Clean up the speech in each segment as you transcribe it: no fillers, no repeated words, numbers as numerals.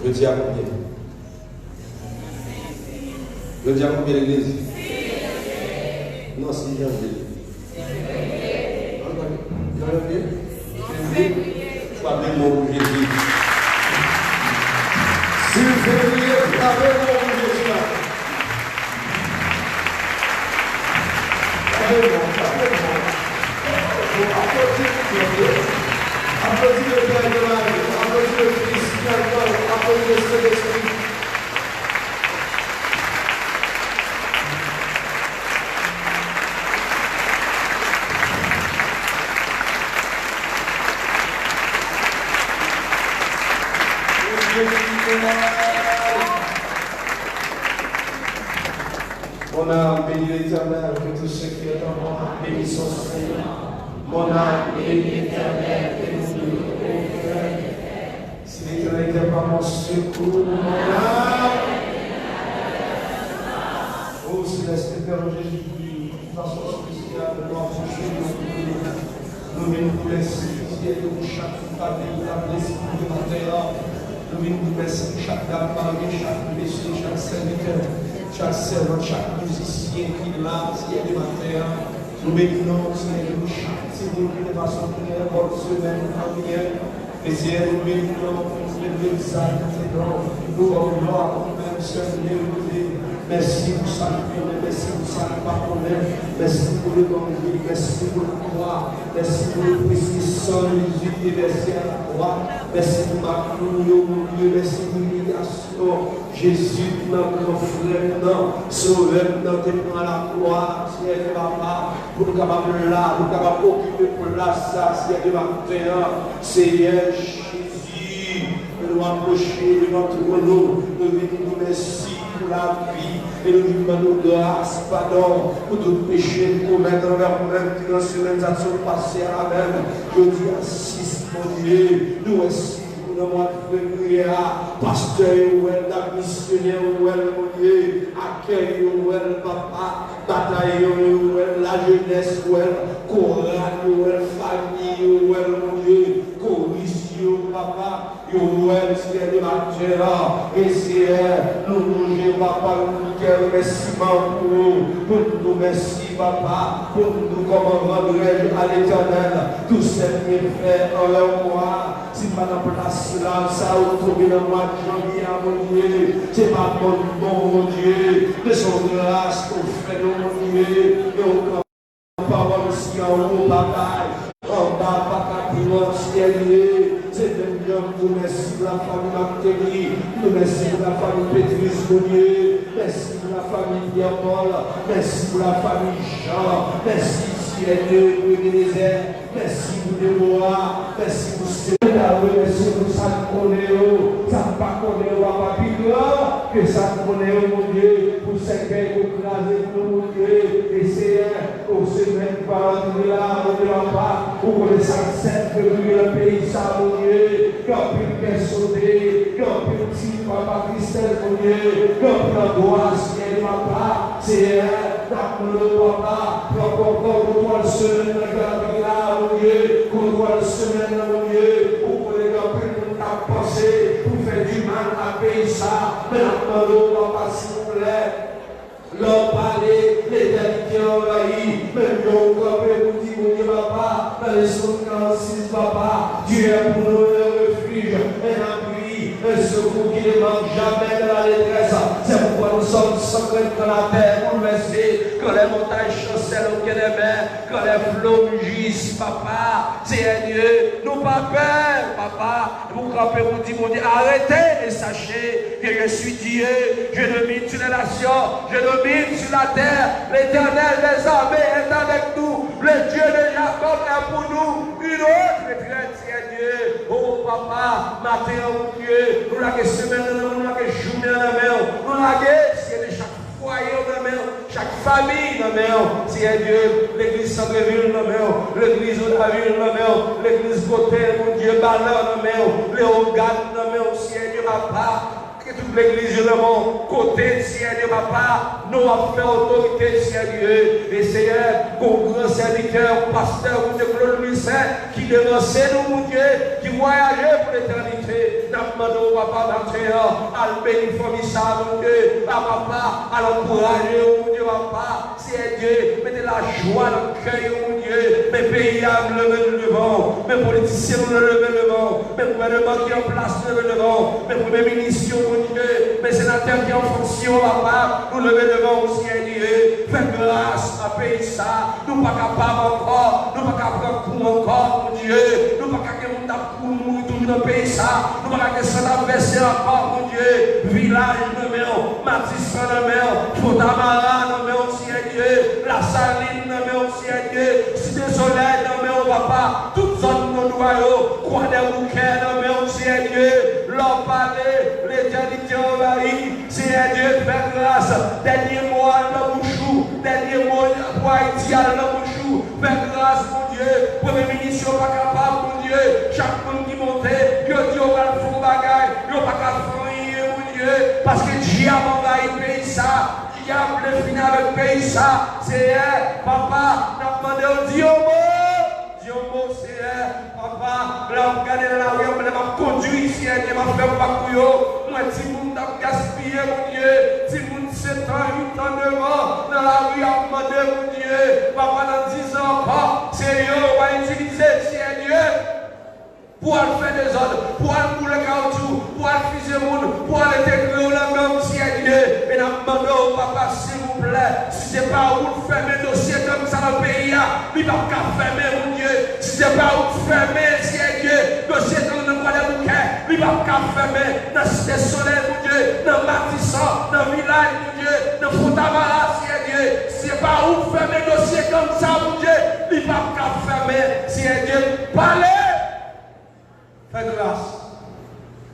Le dis à combien? Le dis à combien l'église? Non, c'est bien. Je parle de mon Jésus. Si vous février, vous avez mon Jésus. Applaudis le Père de Marie, applaudis le Fils, applaudis le Saint-Esprit. Mon âme bénit l'Éternel, que tout ce qui est en moi bénisse son Seigneur. Mon âme bénit l'Éternel, que nous nous retrouvons. Si l'Éternel n'était pas mon secours, mon âme. Oh, Céleste Père Jésus, de façon spéciale, nous venons vous laisser, nous chaque famille, la blessure de la terre. Nous venons vous laisser chaque dame, chaque blessure, chaque serviteur, chaque servant, chaque musicien qui est là, qui est de la terre. Nous bénissons, Seigneur, chaque sécurité de façon claire, bonne semaine, familière. Et Seigneur, nous bénissons, nous exaltons, nous rendons gloire, nous Seigneur, merci pour ça, merci pour ça, pardonner, merci pour le don de vie, merci pour la croix, merci pour le précieux sang de Jésus qui est versé à la croix, merci pour ma gloire, mon Dieu, merci pour l'humiliation. Jésus, notre frère, sauveur, notre prend la gloire, Seigneur, papa, pour nous capables là, pour nous capables occuper pour la ça, Seigneur, de matin, Seigneur Jésus, nous approcher devant tout nous, nous venons nous merci pour la vie, et nous demandons grâce, pardon, pour tout péché, pour mettre envers nous-mêmes, qui dans ce même action passée à la même, je dis assiste, mon Dieu, nous aussi. Dans mois de février, pasteur, la missionnaire, mon Dieu, accueil, papa, bataille, la jeunesse, chorale, famille, mon Dieu, commission, papa, Seigneur de matin là. Et Seigneur, nous louons, papa, nous disons merci pour nous, merci, papa, pour nous, comment vendredi à l'éternel, tous ces bienfaits en leur moi. Si pas dans place là, ça a trouvé le mois de janvier à mon Dieu, c'est pas bon, mon Dieu, de son grâce qu'on fait, mon Dieu, et on parole aussi en haut, papa, en bas, papa, pour l'ancienneté. C'est un homme, nous merci pour la famille Martelly, nous merci pour la famille Pétrus Monnier, merci pour la famille Pierre-Paul, merci pour la famille Jean, merci Dieu pour l'Église, merci pour Déborah, merci pour Seigneur, merci pour ça qu'on est, ça ne pas qu'on est, papa, que ça qu'on est, mon Dieu, pour ces gars qui ont crasé pour mon Dieu, et Seigneur, au semaine par là, mon Dieu, papa, pour que les 57 février, le pays, ça, mon Dieu, quand il est sauté, quand il petit papa Christelle, mon Dieu, quand il angoisse, Seigneur, papa, Seigneur, le papa, contre le semaine, mon Dieu, contre le semaine, mon Dieu, pour que les gars puissent penser, pour faire du mal à payer ça, mais maintenant, papa, s'il vous plaît. L'homme parlait, l'éternité envahie, même nous, vous dit, mon Dieu, papa, dans les 56, papa, Dieu est pour nous un refuge, un abri, un secours qui ne manque jamais de la détresse. C'est pourquoi nous sommes sans crainte dans la terre, bouleversés, quand les montagnes chancellent au pied des mers, quand les flots mugissent, papa, c'est Dieu, nous pas peur, papa, vous campez, vous dites, mon Dieu, arrêtez et sachez que je suis Dieu, je domine sur les nations, je domine sur la terre, l'Éternel des armées est avec nous, le Dieu de Jacob est pour nous, une autre retraite, c'est Dieu, oh papa, matin, oh Dieu, nous l'avons semaine, nous l'avons journée en la main, nous l'avons c'est de chaque foyer dans la main, chaque famille dans la main, c'est Dieu, l'église Centreville dans la main, l'église Odaville dans la main, l'église Côté, mon Dieu, Ballon dans la main, Léogane dans la main, c'est Dieu, papa. Que toute l'église de mon côté, Seigneur, papa, nous avons fait autorité, Seigneur, et Seigneur, qu'on grand serviteur, pasteur, ou de Claude Louis qui devançait nous, mon Dieu, qui voyageait pour l'éternité. Nous demandons, papa, maintenant, à le bénir, ça, mon Dieu, à papa, à l'encourager, mon Dieu, papa, c'est Dieu, mettez la joie dans le cœur, mon Dieu, mes pays à lever le devant, mes politiciens nous lever le devant, mes gouvernements qui en place lever le devant, mes premiers ministres, Dieu, mes sénateurs qui en fonction, papa, nous lever devant aussi, Dieu, faites grâce à payer ça, nous pas capables encore, nous pas capables pour encore, mon Dieu, nous pas capables pour nous tout dans pays ça, nous pas capables de verser encore, mon Dieu, village de mer, Matissan de mer, Fotamara de mer aussi, Dieu, la Saline de mer aussi, Dieu, Cité Soleil de mer, papa, toute zone de noyau, Croix des Bouquets de mer aussi, Dieu, l'homme parler, l'éternité envahie, c'est Dieu fait grâce, dernier mot à l'embouchou, dernier mot pour Haïti à l'embouchou, fait grâce, mon Dieu, premier ministre, pas capable, mon Dieu, chaque monde qui montait, il dit, on va le faire bagaille, il pas capable de faire, mon Dieu, parce que Dieu a envahi le pays ça, Dieu a voulu finir avec le pays ça, c'est papa, n'a demandé au Dieu mot, c'est papa, là on regarde dans la rue, on m'a conduit ici, on m'a fait pas couillot, moi, si vous m'avez gaspillé, mon Dieu, si vous 7 ans, 8 ans, 9 ans, dans la rue, on m'a demandé, mon Dieu, papa, dans 10 ans encore, c'est on va utiliser, c'est Dieu, pour aller faire des ordres, pour aller couler caoutchouc, pour aller fuser le monde, pour aller intégrer la même, c'est Dieu, et nous demandons, papa, s'il vous plaît, si ce n'est pas où fermer le dossier comme ça dans le pays, il ne va pas fermer, mon Dieu. Si ce n'est pas où fermer, c'est Dieu, le dossier dans le droit des bouquets, il ne va pas fermer dans la cité soleil, mon Dieu, dans Matissan, dans le village, mon Dieu, dans Fontamara, c'est Dieu. Si ce n'est pas où fermer le dossier comme ça, mon Dieu, il ne va pas fermer, c'est Dieu. Parlez, fais grâce,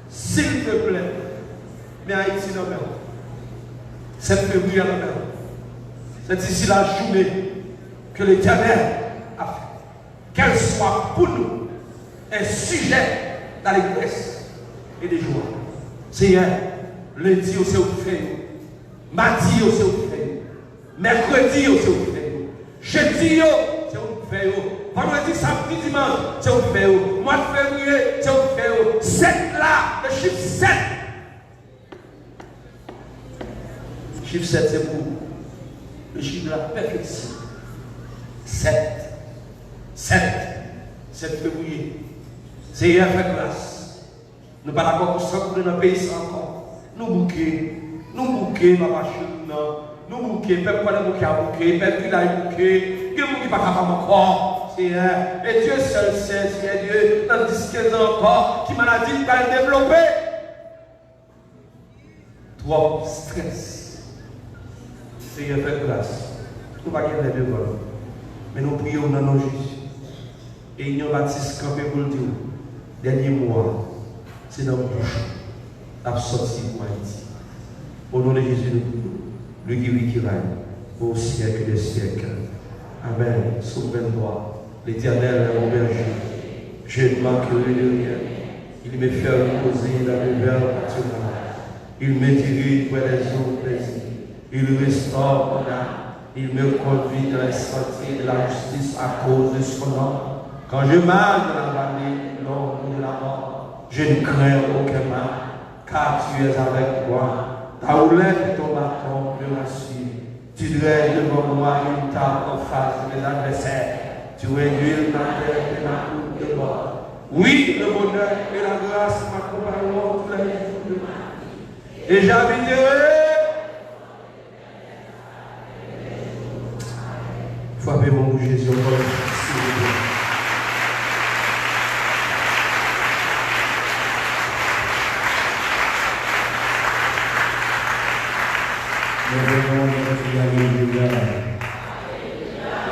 s'il te plaît, mais Haïti non même. 7 février à la mer. C'est ici la journée que l'Éternel a fait. Qu'elle soit pour nous un sujet d'allégresse et de joie. Seigneur, lundi au seu fait, mardi au seu fait, mercredi au seu fait, jeudi au seu fait, vendredi, samedi, dimanche, c'est au fait. Mois de février, c'est au fait. 7 là, le chiffre 7. Chiffre 7, c'est pour le chiffre de la perfection. 7. 7 février. C'est hier fait grâce. Nous ne sommes pas d'accord pour ça pour dans le pays encore. Nous bouquons ma machine. Nous bouquons, peuple pas bouquer à bouquer, peuple qui l'a bouqué, que vous qui pas capable encore. Et Dieu seul sait, c'est Dieu, dans 10-15 ans encore, qui maladie va le développer. Trop stress. Seigneur, fait grâce. Nous ne pouvons pas gagner les deux. Mais nous prions dans nos juges. Et nous baptise campé pour le dire. Dernier mois, c'est dans le bouche. La sortie pour Haïti. Au nom de Jésus, nous prions. Lui qui vit, qui règne, au siècle des siècles. Amen. Souviens-toi, l'Éternel est mon berger. Je ne manquerai de rien. Il me fait reposer dans le verre pâturage. Il me dirige vers les eaux plaisirs. Il restaure mon âme. Il me conduit dans les sentiers de la justice à cause de son nom. Quand je marche dans la vallée de l'ombre de la mort, je ne crains aucun mal, car tu es avec moi. Ta houlette et ton bâton me rassurent. Tu dresses devant moi une table en face de mes adversaires. Tu réduis ma tête et ma coupe de bord. Oui, le bonheur et la grâce m'accompagneront tous les jours de ma vie. Et j'habiterai. Frappez mon Jésus encore. Nous venons de crier Alléluia.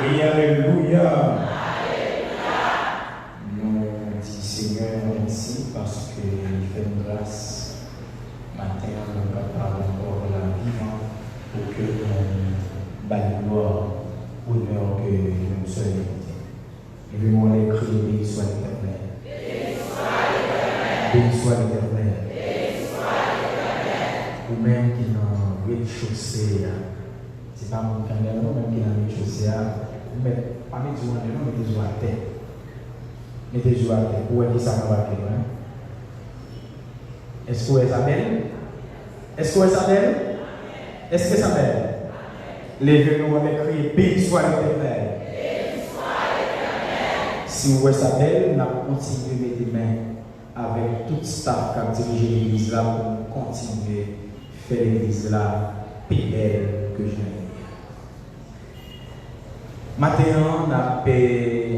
Et Alléluia. Nous disons Seigneur merci parce qu'il fait une grâce. Matin, nous sommes capables encore la vivant pour que nous bâtions gloire, honneur que nous sommes. Et nous voulons les crier béni soit l'Éternel. Béni soit l'Éternel. Vous-même qui dans rez-de-chaussée, c'est pas mon canal, même qui dans rez-de-chaussée, vous mettez pas mes yeux en l'air, mettez les yeux à terre. Mettez les yeux à terre. Où est-ce que ça va faire? Est-ce que vous êtes belle? Est-ce que vous êtes belle? Est-ce que ça belle? Levez-nous avec crier, béni soit l'Éternel. Si vous êtes belle, nous continuons de mettre les mains avec tout staff qui a dirigé l'église là pour continuer à faire l'église là plus belle que jamais. Maintenant, on a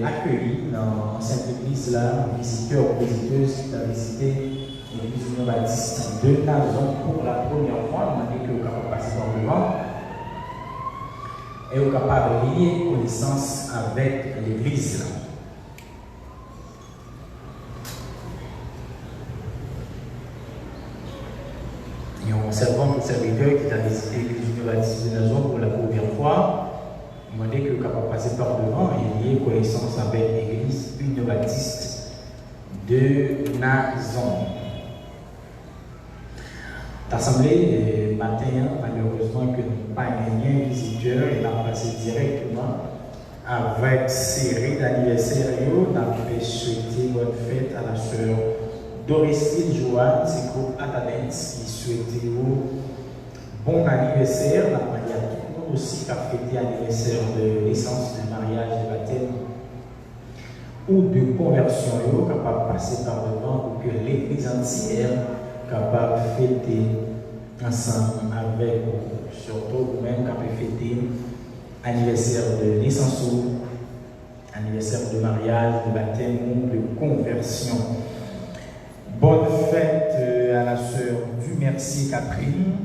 accueilli dans cette église là un visiteur ou visiteuse qui a visité l'église Union Baptiste de Nazon pour la première fois. On a dit que vous êtes capable de passer par devant et vous êtes capable de lier connaissance avec l'église là. Il y a un servant serviteur qui a visité l'église Union Baptiste de Nazon pour la première fois. On m'a dit que vous êtes capable de passer par devant et lier connaissance avec l'église Union Baptiste de Nazon. L'assemblée matin, malheureusement, que nous n'avons pas gagné un visiteur, il a passé directement avec série d'anniversaire. Nous avons souhaité bonne fête à la sœur Doricile Joanne, c'est groupe Atadens qui souhaitait bon anniversaire. La manière tout le monde aussi qui a fêté l'anniversaire de naissance, de mariage, de baptême ou de conversion, capable de passer par devant pour que l'église entière capable de fêter ensemble avec vous, surtout vous-même capable de fêter anniversaire de naissance, anniversaire de mariage, de baptême ou de conversion. Bonne fête à la sœur du Merci Catherine,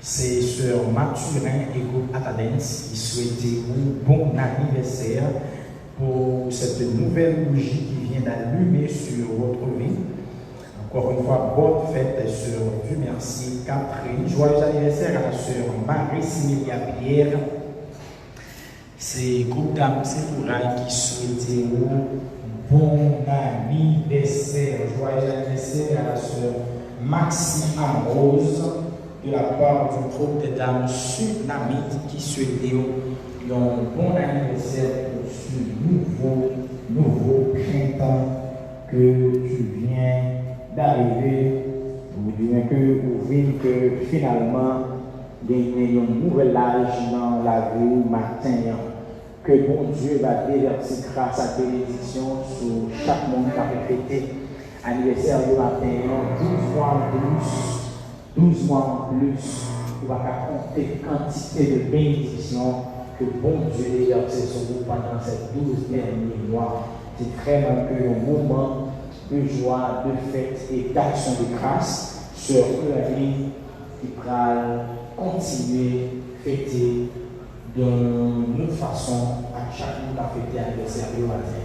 c'est sœur Mathurin et groupe Atadens qui souhaitait un bon anniversaire pour cette nouvelle bougie qui vient d'allumer sur votre vie. Encore une fois, bonne fête, sœur du Merci Catherine. Joyeux anniversaire à la sœur Marie-Similia Pierre. C'est le groupe d'âmes Sépourailles qui souhaitait bon anniversaire. Joyeux anniversaire à la sœur Maxime Amrose de la part du groupe des dames Sud-Namites qui souhaitait un bon anniversaire pour ce nouveau printemps que tu viens d'arriver, ou bien que finalement gagner un nouvel âge dans la vie matin. Que bon Dieu va déverser grâce à bénédiction sur chaque monde qui a fêté anniversaire du matin, 12 mois en plus, 12 mois en plus, on va compter quantité de bénédictions que bon Dieu déverse sur vous pendant ces 12 derniers mois. C'est vraiment que un moment de joie, de fête et d'action de grâce sur la vie qui va continuer à fêter d'une autre façon à chaque monde à fêter l'anniversaire du matin.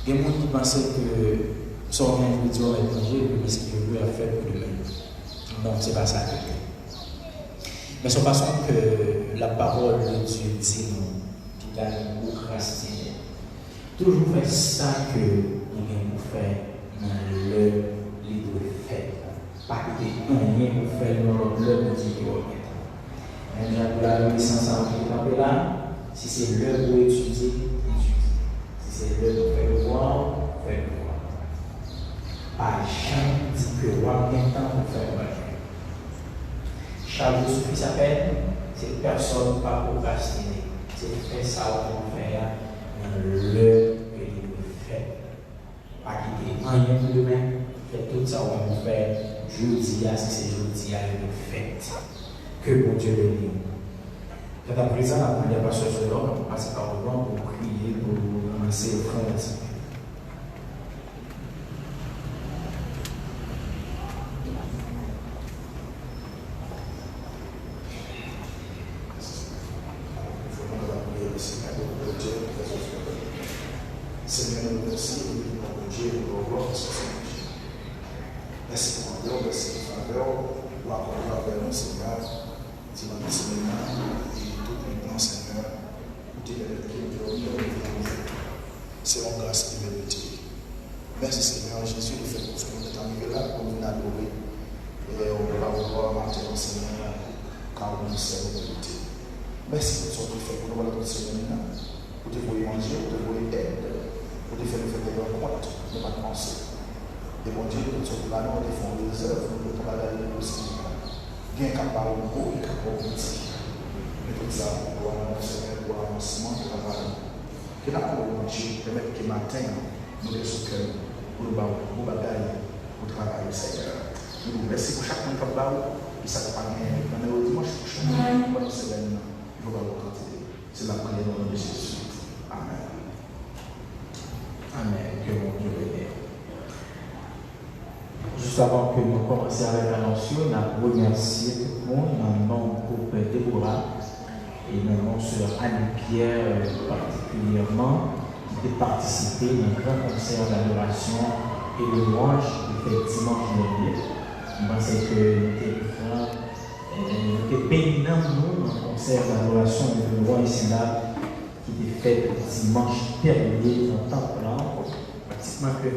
Il y a des gens qui pensent que ça va être un à l'étranger, mais c'est que Dieu a fait pour demain. Non, ce n'est pas ça. Mais c'est façon que la parole de Dieu dit nous, qui a procrastiné. Toujours faire ça que nous avons fait dans le livre de fait. Pas que rien pour faire dans le dit que vous avez. Même dans la connaissance en là, si c'est l'heure pour étudier, étudier. Si c'est l'heure pour faire le voir, faire le voir. Pas jamais dit que vous avez bien temps pour faire le voir. Chaque jour suffit sa peine, c'est personne ne pas procrastiner. C'est faire ça qu'on fait dans le que il fait. Pas quitter rien pour demain, faire tout ça qu'on fait jeudi, si c'est jeudi, le fait. Que bon Dieu le dit. Quand à présent, la prière pas sur l'homme, on passe par le vent pour crier, pour lancer le front. Seigneur, nous merci pour Dieu, pour gloire, merci pour l'honneur, merci pour la faveur, pour accorder la paix, mon Seigneur, tu m'as dit, Seigneur, et tout le temps, Seigneur, pour te donner c'est mon grâce et vérité. Merci, Seigneur Jésus, de faire pour ce que nous sommes arrivés là, pour nous adorer, et on ne va pas voir maintenant, Seigneur, car nous sommes en vérité. Merci pour ce que tu fais pour nous, voilà, Seigneur, pour te voir manger, pour te voir aider. Pour te faire des rencontres, ne pas penser. Et mon Dieu, nous sommes là, nous défendons les œuvres, nous devons aller aussi. Bien capable de beau et capable de petit. Mais tout ça, pour avoir un Seigneur, pour avancement de travail. Que la parole de Dieu permette que matin, nous laissons cœur pour nous bagailler, pour travailler, Seigneur. Nous vous remercions pour chaque monde qui va et ça va pas gagner. Dans le dimanche prochain, pour nous Seigneur, il faut avoir quantité. C'est la prière au nom de Jésus. Amen. Amen, que mon Dieu bénisse. Juste avant que nous commencions avec l'annonce, nous avons remercié tout le monde dans le nom du groupe Déborah et dans le nom de Sœur Annie-Pierre particulièrement, qui a participé à un grand concert d'adoration et de louange qui fait dimanche dernier. Je pensais que nous étions bénis dans un concert d'adoration et de louange ici là. Qui était fait dimanche dernier dans le temple. Pratiquement que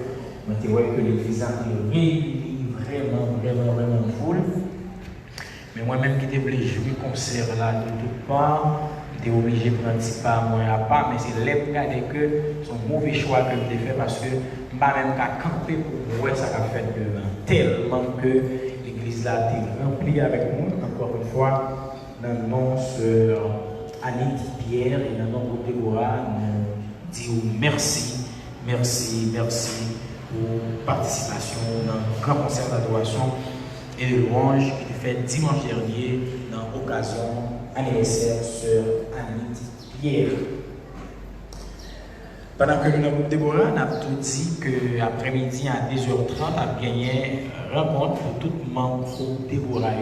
que l'église a été réunie vraiment full. Mais moi-même qui étais obligé de jouer concert là de toutes parts, j'étais obligé de prendre petit pas moi à part, mais c'est là pour que c'est un mauvais choix que j'ai fait parce que je ne pas même qu'à camper pour voir ça a fait devant. Tellement que l'église là a été remplie avec nous, encore une fois, dans le nom de Annie Pierre et dans le nom de Déborah, nous disons merci pour participation dans le grand concert d'adoration et de louange qui était fait dimanche dernier dans l'occasion anniversaire Sœur Annie Pierre. Pendant que nous avons Déborah, on a tout dit qu'après-midi à 10h30, on a gagné une rencontre pour tout le membre de Déborah.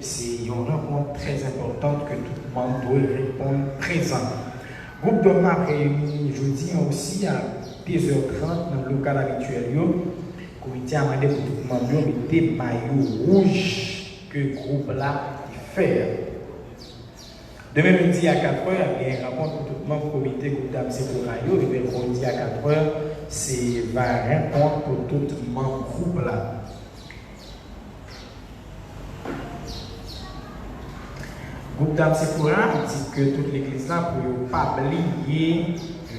C'est une rencontre très importante que tout le monde doit répondre présent. Le groupe d'hommes a réuni jeudi aussi à 10h30 dans le local habituel. Le comité a demandé pour tout le monde de mettre des maillots rouges que le groupe là fait. Demain midi à 4h, il y a une rencontre pour tout le monde comité groupe d'hommes Sephora. Et mercredi à 4h, c'est une rencontre pour tout le monde groupe là. Groupe d'âme Sephora dit que toute l'église là pour ne pas oublier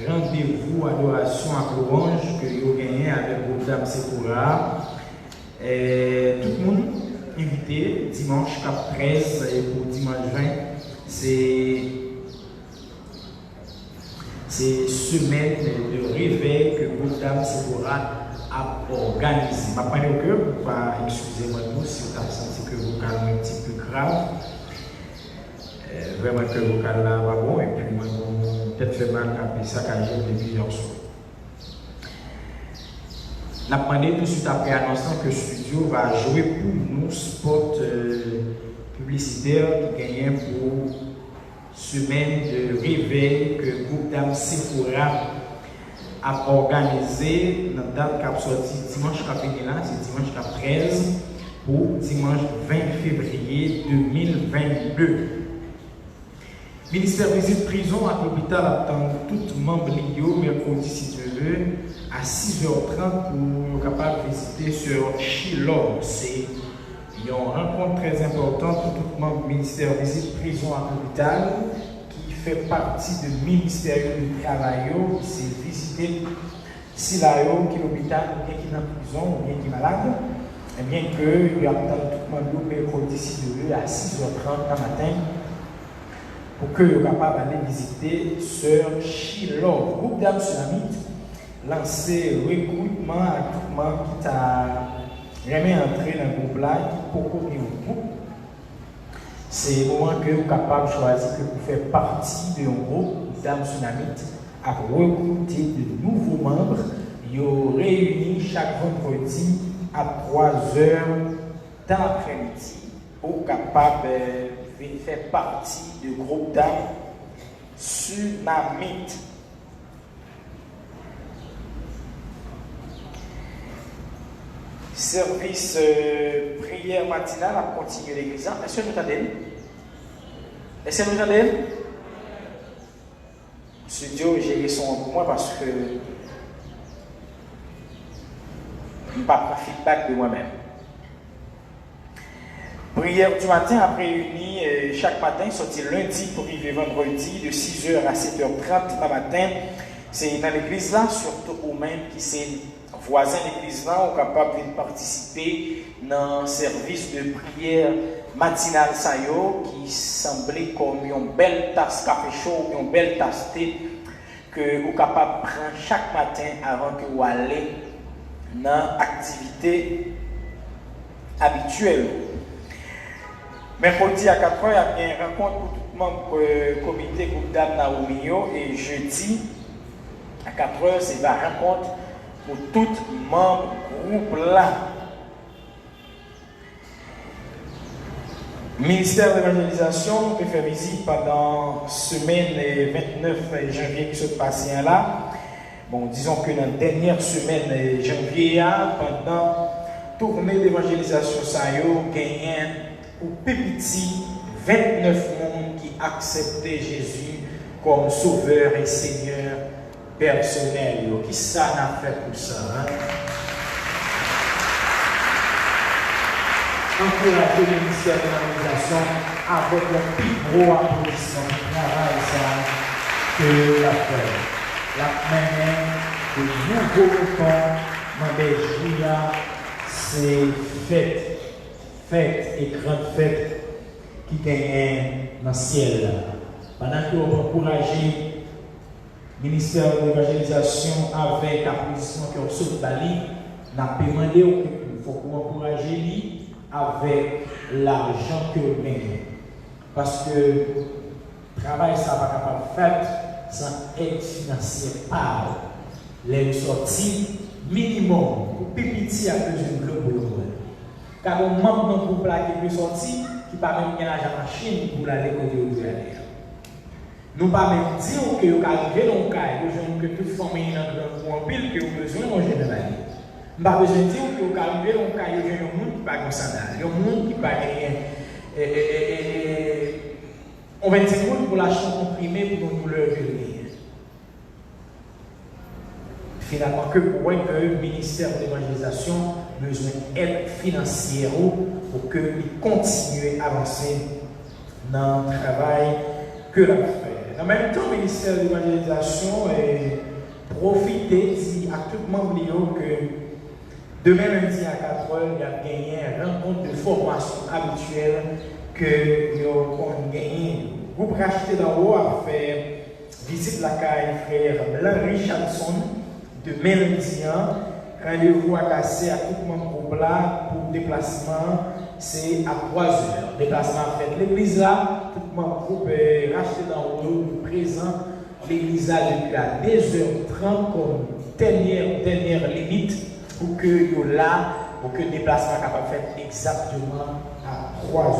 rendez-vous adoration à louange que vous gagnez avec le groupe d'âme Sephora. Tout le monde invité dimanche 13 et pour dimanche 20, c'est semaine de réveil que le groupe d'âme Sephora a organisé. Je ne vais pas excusez-moi si vous avez senti que vous avez un petit peu grave. Vraiment que le vocal là va bon et puis moi peut-être fait mal à ça quand j'ai depuis hier soir. On a demandé tout de suite après annonçant que le studio va jouer pour nous spot publicitaire qui gagnait pour semaine de réveil que le groupe d'âme Sephora a organisé dans la date qui a sorti dimanche qui a fini là, c'est dimanche qui a 13. pour dimanche 20 février 2022. Ministère visite prison à l'hôpital attend tout membre Lio mercredi si Dieu veut à 6h30 pour capable visiter sur Shiloh. C'est une rencontre très importante pour tout membre ministère visite prison à l'hôpital qui fait partie du ministère du travail. C'est visiter si là qui est l'hôpital ou bien qui est en prison ou bien qui est malade. Et bien que il attend tout le monde mercredi si Dieu veut à 6h30 le matin. Pour que vous capable d'aller visiter Sœur Shiloh. Groupe d'âmes sulamites lancé recrutement à tout le monde qui t'a jamais entré dans le groupe là, qui peut connaître le groupe. C'est le moment que vous êtes capable de choisir que vous faites partie d'un groupe d'âmes sulamites à recruter de nouveaux membres. Ils réunis chaque vendredi à 3h dans l'après-midi pour capable fait partie du groupe d'âmes sulamites. Service prière matinale à continuer l'église. Est-ce que nous entendez? Est-ce que nous entendez? Monsieur Dieu, j'ai son pour moi parce que je n'ai pas de feedback de moi-même. Prière du matin a réuni chaque matin, sorti lundi pour arriver vendredi de 6h à 7h30 le matin. C'est dans l'église là, surtout aux mêmes qui sont voisins de l'église là, sont capables de participer dans un service de prière matinale qui semblait comme une belle tasse café chaud, une belle tasse thé que vous êtes capable de prendre chaque matin avant que vous allez dans l'activité habituelle. Mercredi à 4h, il y a une rencontre pour tout le monde comité groupe d'âmes Naomio et jeudi à 4h, c'est la rencontre pour tout membre groupe là. Ministère de l'évangélisation peut faire visite pendant la semaine 29 janvier qui se passe là. Bon, disons que dans la dernière semaine janvier, pendant tournée d'évangélisation, ça y a gagné pour petit 29 personnes qui acceptaient Jésus comme sauveur et Seigneur personnel. Qui ça n'a fait pour ça? Encourager le ministère de l'évangélisation avec le plus gros applaudissement du travail que la fait. La manière de nouveaux repas dans les juillet, c'est fête et grande fête qui gagne dans le ciel. Pendant que vous encouragez le ministère de l'évangélisation avec l'applaudissement que vous sautez Bali, nous avons demandé qu'il faut encourager lui avec l'argent que vous gagnez. Parce que le travail, ça va capable de faire sans aide financière par les sorties minimum pour pépiti à besoin de l'eau. Car on manque d'un groupe là qui peut sortir, qui pas même gagner l'argent en Chine pour aller côté où vous allez. Nous pas même dire que vous arrivez dans le cas, que toute famille est dans un pile, que vous avez besoin de manger dans la vie. Nous pas besoin de dire que vous arrivez dans le cas, il y a un monde qui pas de sandales, il y a un monde qui pas on va dire pour l'acheter comprimé pour une douleur venir. Finalement, que pour voir que le ministère de l'évangélisation a besoin d'aide financière pour qu'il continue à avancer dans le travail que l'on fait. En même temps, le ministère de l'évangélisation profite à tout le monde que demain lundi à 4h, il y a gagné une rencontre de formation habituelle que nous avons gagné. Vous pouvez acheter d'en haut à faire visite la caille frère Blanc Richardson demain lundi. Rendez-vous à casser à tout le monde groupe là pour déplacement, c'est à 3h. Déplacement fait l'église là, tout le monde groupe racheté dans haut, présent l'église là depuis à 2h30 comme dernière limite pour que le déplacement capable de faire exactement à 3h.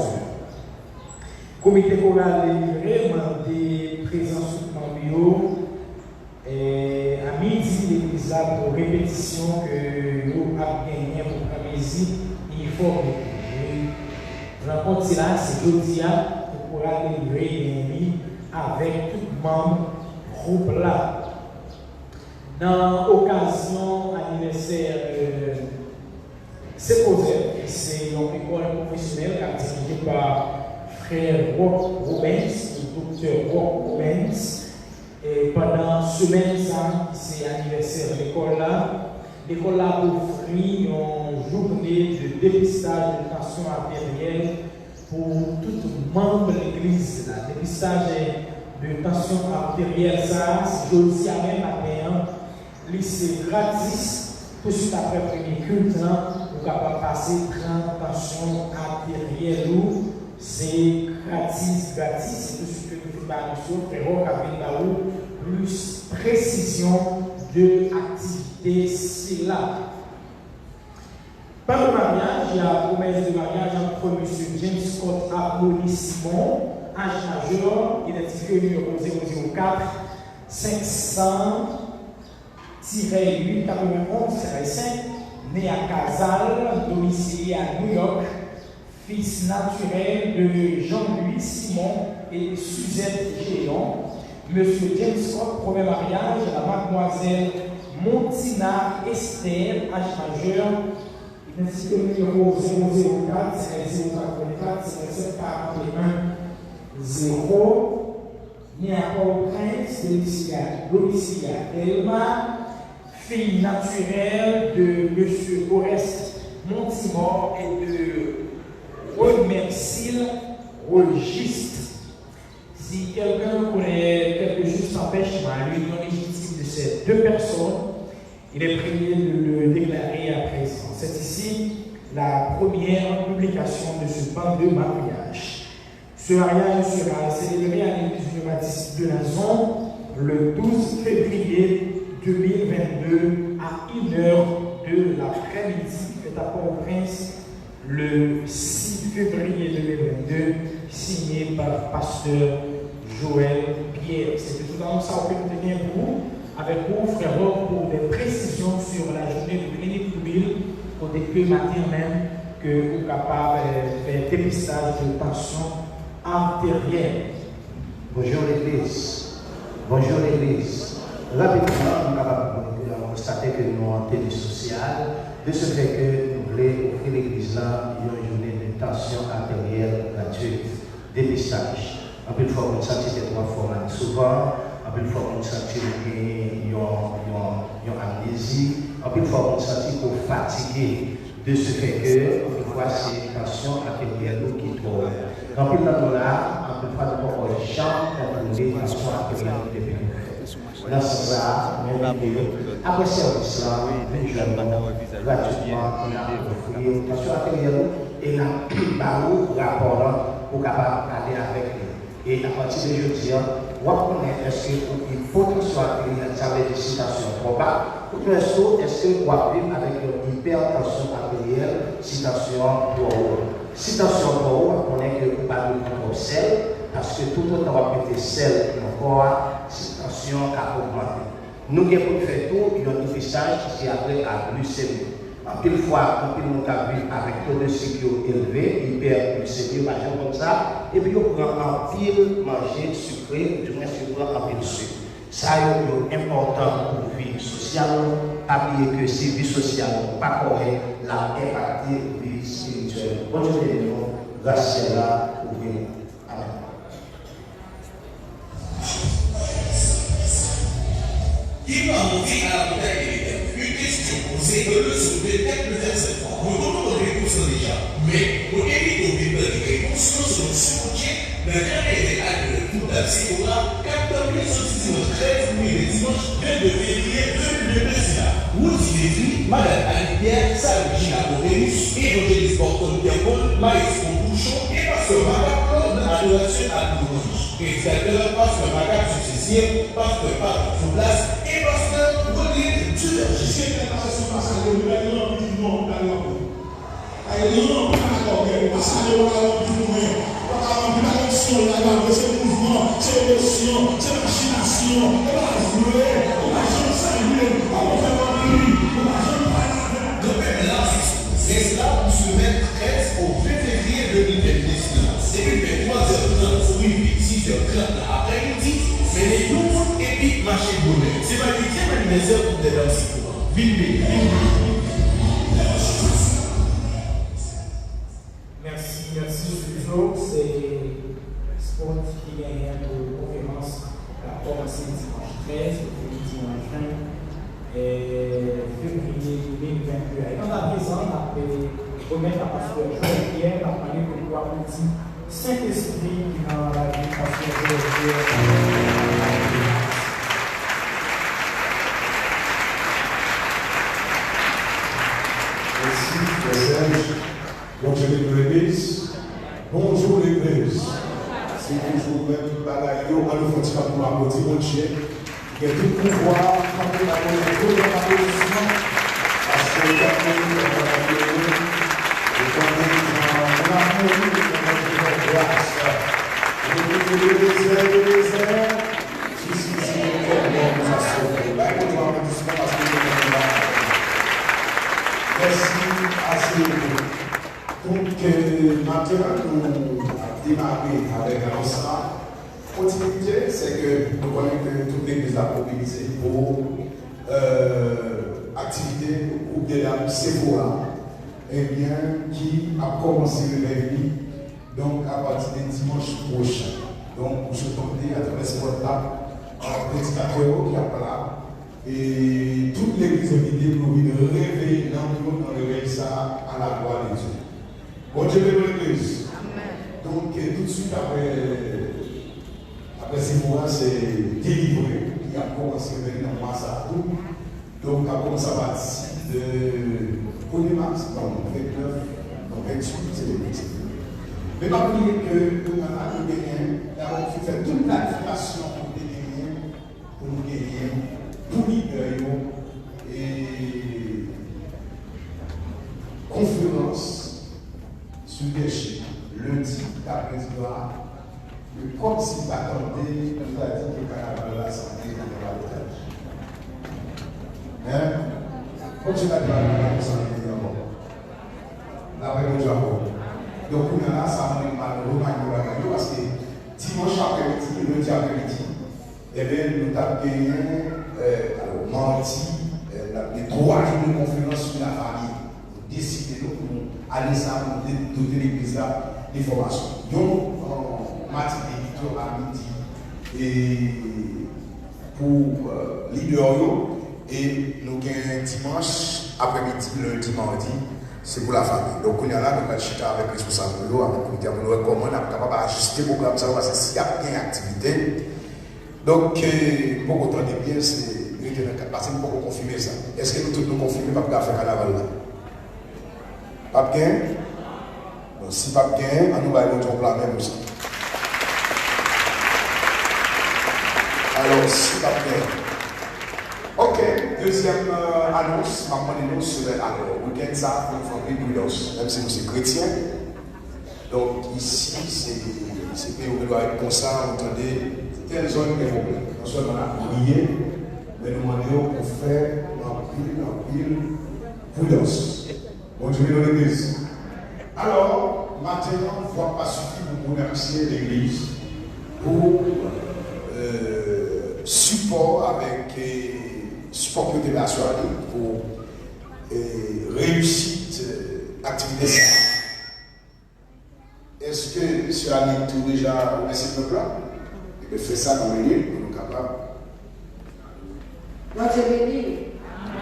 Comité choral délivré, demandé présence sous Mambio à midi l'église pour répétition que nous avons gagné pour la visite uniforme. rencontre là, c'est jeudi pour pouvoir délivrer avec tout le membre groupe là. Dans l'occasion anniversaire, c'est posé, c'est une école professionnelle qui est dirigée par frère Rock Rubens, le docteur Rock Rubens. Et pendant la semaine, c'est l'anniversaire de l'école là. L'école a offert une journée de dépistage de tension artérielle pour tout membre de l'église. Le dépistage de tension artérielle, ça, c'est jeudi à même matin. C'est gratis. Tout de suite après le premier culte, vous pouvez passer 30 tensions artérielles. C'est gratis. C'est tout ce que nous faisons par nous, frérot, avec plus précision de l'activité, c'est là. Par le mariage, il y a la promesse de mariage entre M. James Scott Apolli Simon, âge majeur, identifié numéro 004 500-8 91 5, né à Casal, domicilié à New York, fils naturel de Jean-Louis Simon et Suzette Géant. Monsieur James Scott, premier mariage à mademoiselle Montina Esther, âge majeur, identifié numéro 004 044 57 41 0, né à Port-au-Prince, domicilié à Elma, fille naturelle de Monsieur Oreste Montimor et de Remercile Registre. Si quelqu'un connaît quelque chose s'empêche à lui non légitime de ces deux personnes, il est prié de le déclarer à présent. C'est ici la première publication de ce banc de mariage. Ce mariage sera célébré à l'église du Baptiste de Nazon le 12 février 2022 à 1h de l'après-midi. Fait à Port-au-Prince le 6 février 2022, signé par le pasteur Joël Pierre. C'est tout dans ça que nous tenons pour avec vous, frère, pour des précisions sur la journée de clinique mobile, pour des que matin même que vous êtes capable de faire dépistage de tension artérielle. Bonjour l'Église. Bonjour l'Église. Rapidement, nous avons constaté que nous avons un télé social, de ce fait que nous voulons offrir l'Église là une journée de tension artérielle gratuite, dépistage. En plus, il faut qu'on s'attire des trois formats souvent. En plus, il faut qu'on s'attire une amnésie. En plus, il faut qu'on s'attire qu'on fatigué. De ce fait que, une fois, c'est tension artérielle qui trouve. En plus, dans là, en plus, il faut qu'on chante contrôler la tension artérielle depuis qu'on fait. Dans ce cas, après service là, nous jouons gratuitement, on a offert une tension artérielle et là, rapport pour capable d'aller avec lui. Et à partir de jeudi, on va connaître est-ce qu'il faut que soit avec des citations probables, ou est-ce qu'on va vivre avec une hypertension artérielle, citation pour haut. Citation pour haut, on connaît que vous parlez de contre sel, parce que tout le temps, on va mettre sel encore, citation à augmenter. Nous avons fait tout, il y a un dépistage qui est après à glycémie. En pile fois, on peut vivre avec taux de sucre élevé, hyperglycémie, machin comme ça, et puis on prend un pile manger sucré, du moins on prend un pile sucre. Ça est important pour vie sociale, pas oublier que si vie sociale pas correcte, la impacté vie spirituelle. Bonne journée, grâce à la pour vous. Amen. Qui va monter à la bouteille? Une question posée peut le soulever quelques instants. Nous donnons nos réponses déjà. Mais pour éviter de réponses, nous sommes soutiens d'un carré de tout la psychora, 14 13 000 dimanche 22 février 2022. Vous dites, Madame Annie Pierre, Salut Amoréus, évangéliste Borton Pierre-Paul, Maïs Bouchon et Pasteur Macabre, Claude Adoration à Louange. Prédicateur, Pasteur Macabre Successier, Pasteur Pape Foublas et Pasteur Rodrigue Tudor. Je sais que la passion passe à l'eau, mais non, non, non. Non, parce que le roi du mouvement, la condition, c'est mouvement, c'est émotion, c'est machination, on va jouer, on va saluer, on va faire un cri, on va faire un de c'est cela pour se mettre 13 au 2 février 2022. des heures pour t'aider aussi pour moi. Vite. Merci Suzo. C'est sport qui gagne pour conférence. La commencé dimanche 13, dimanche 20 février 2022. Dans la présent, on a remettre la pasteur Joël Pierre, on a parlé de quoi on dit Saint-Esprit dans la vie de pasteur Joël Pierre. Merci, frère Serge. Bonjour l'église. Bonjour l'église. C'est toujours le même bagaille. On va nous faire pour applaudir mon chien. Il y a tout pouvoir, quand on a tout l'applaudissement, parce que nous avons merci assez beaucoup. Donc, maintenant, nous démarrer avec un ensemble. Continuité, c'est que nous connaissons que toute l'église a mobilisé pour activité ou de la Sephora, et bien, qui a commencé le réveil, donc à partir de dimanche prochain. Donc, vous souhaitez à travers ce vote-là, un prédicateur qui a là, et toute l'église a dit pour de réveiller dans le réveil ça à la gloire de Dieu. Bon Dieu de l'église. Donc, tout de suite après ces mois, c'est délivré, qui a commencé à venir dans masse à tout. Donc, a commencé à partir de 1er mars, donc 29, donc 28, c'est l'église. Mais pas oublier que nous avons gagné, d'abord, il faut faire toute l'activation pour nous gagner, pour libérer et conférence sur le déchet, lundi, d'après-midi, le comme s'il attendait, nous a dit que le carnaval de la santé était dans la retraite. Hein? Comme tu l'as dit, la santé est d'abord. La vraie Japon. Donc, on a là, ça m'a malheureux, parce que dimanche après-midi, lundi après-midi, eh bien, nous avons gagné, alors, mardi, les 3 jours de conférence sur la famille. Nous décidons de aller ça, de doter l'église des formations. Donc, matinée, à midi, et pour leader, et nous gagnons dimanche après-midi, lundi, mardi, c'est pour la famille. Donc, on est là, nous allons chuter avec les responsables, avec le comité, pour nous comment on est capable d'ajuster le programme, parce que s'il y a bien activité, donc, pour autant de bien, c'est parce que nous pouvons confirmer ça. Est-ce que nous tous nous confirmons pas pour faire carnaval là? Pas bien? Donc, si pas bien, on nous va aller au plan même aussi. Alors, si pas bien. Ok, deuxième annonce, ma demandé sur le week-end ça pour faire une prudence, même si nous sommes chrétiens. Donc, ici, c'est que vous doit être comme ça, vous entendez, telle zone est problème. Non seulement on a prié, mais nous demandons pour faire en pile prudence. Bon Dieu dans l'église. Alors, maintenant, on ne va pas suffire pour remercier l'église pour support avec support que de pour réussite activité ça. Est-ce que M. Ali tout déjà remercié le plan? Il peut faire ça dans les livres pour nous capables. Mon Dieu béni.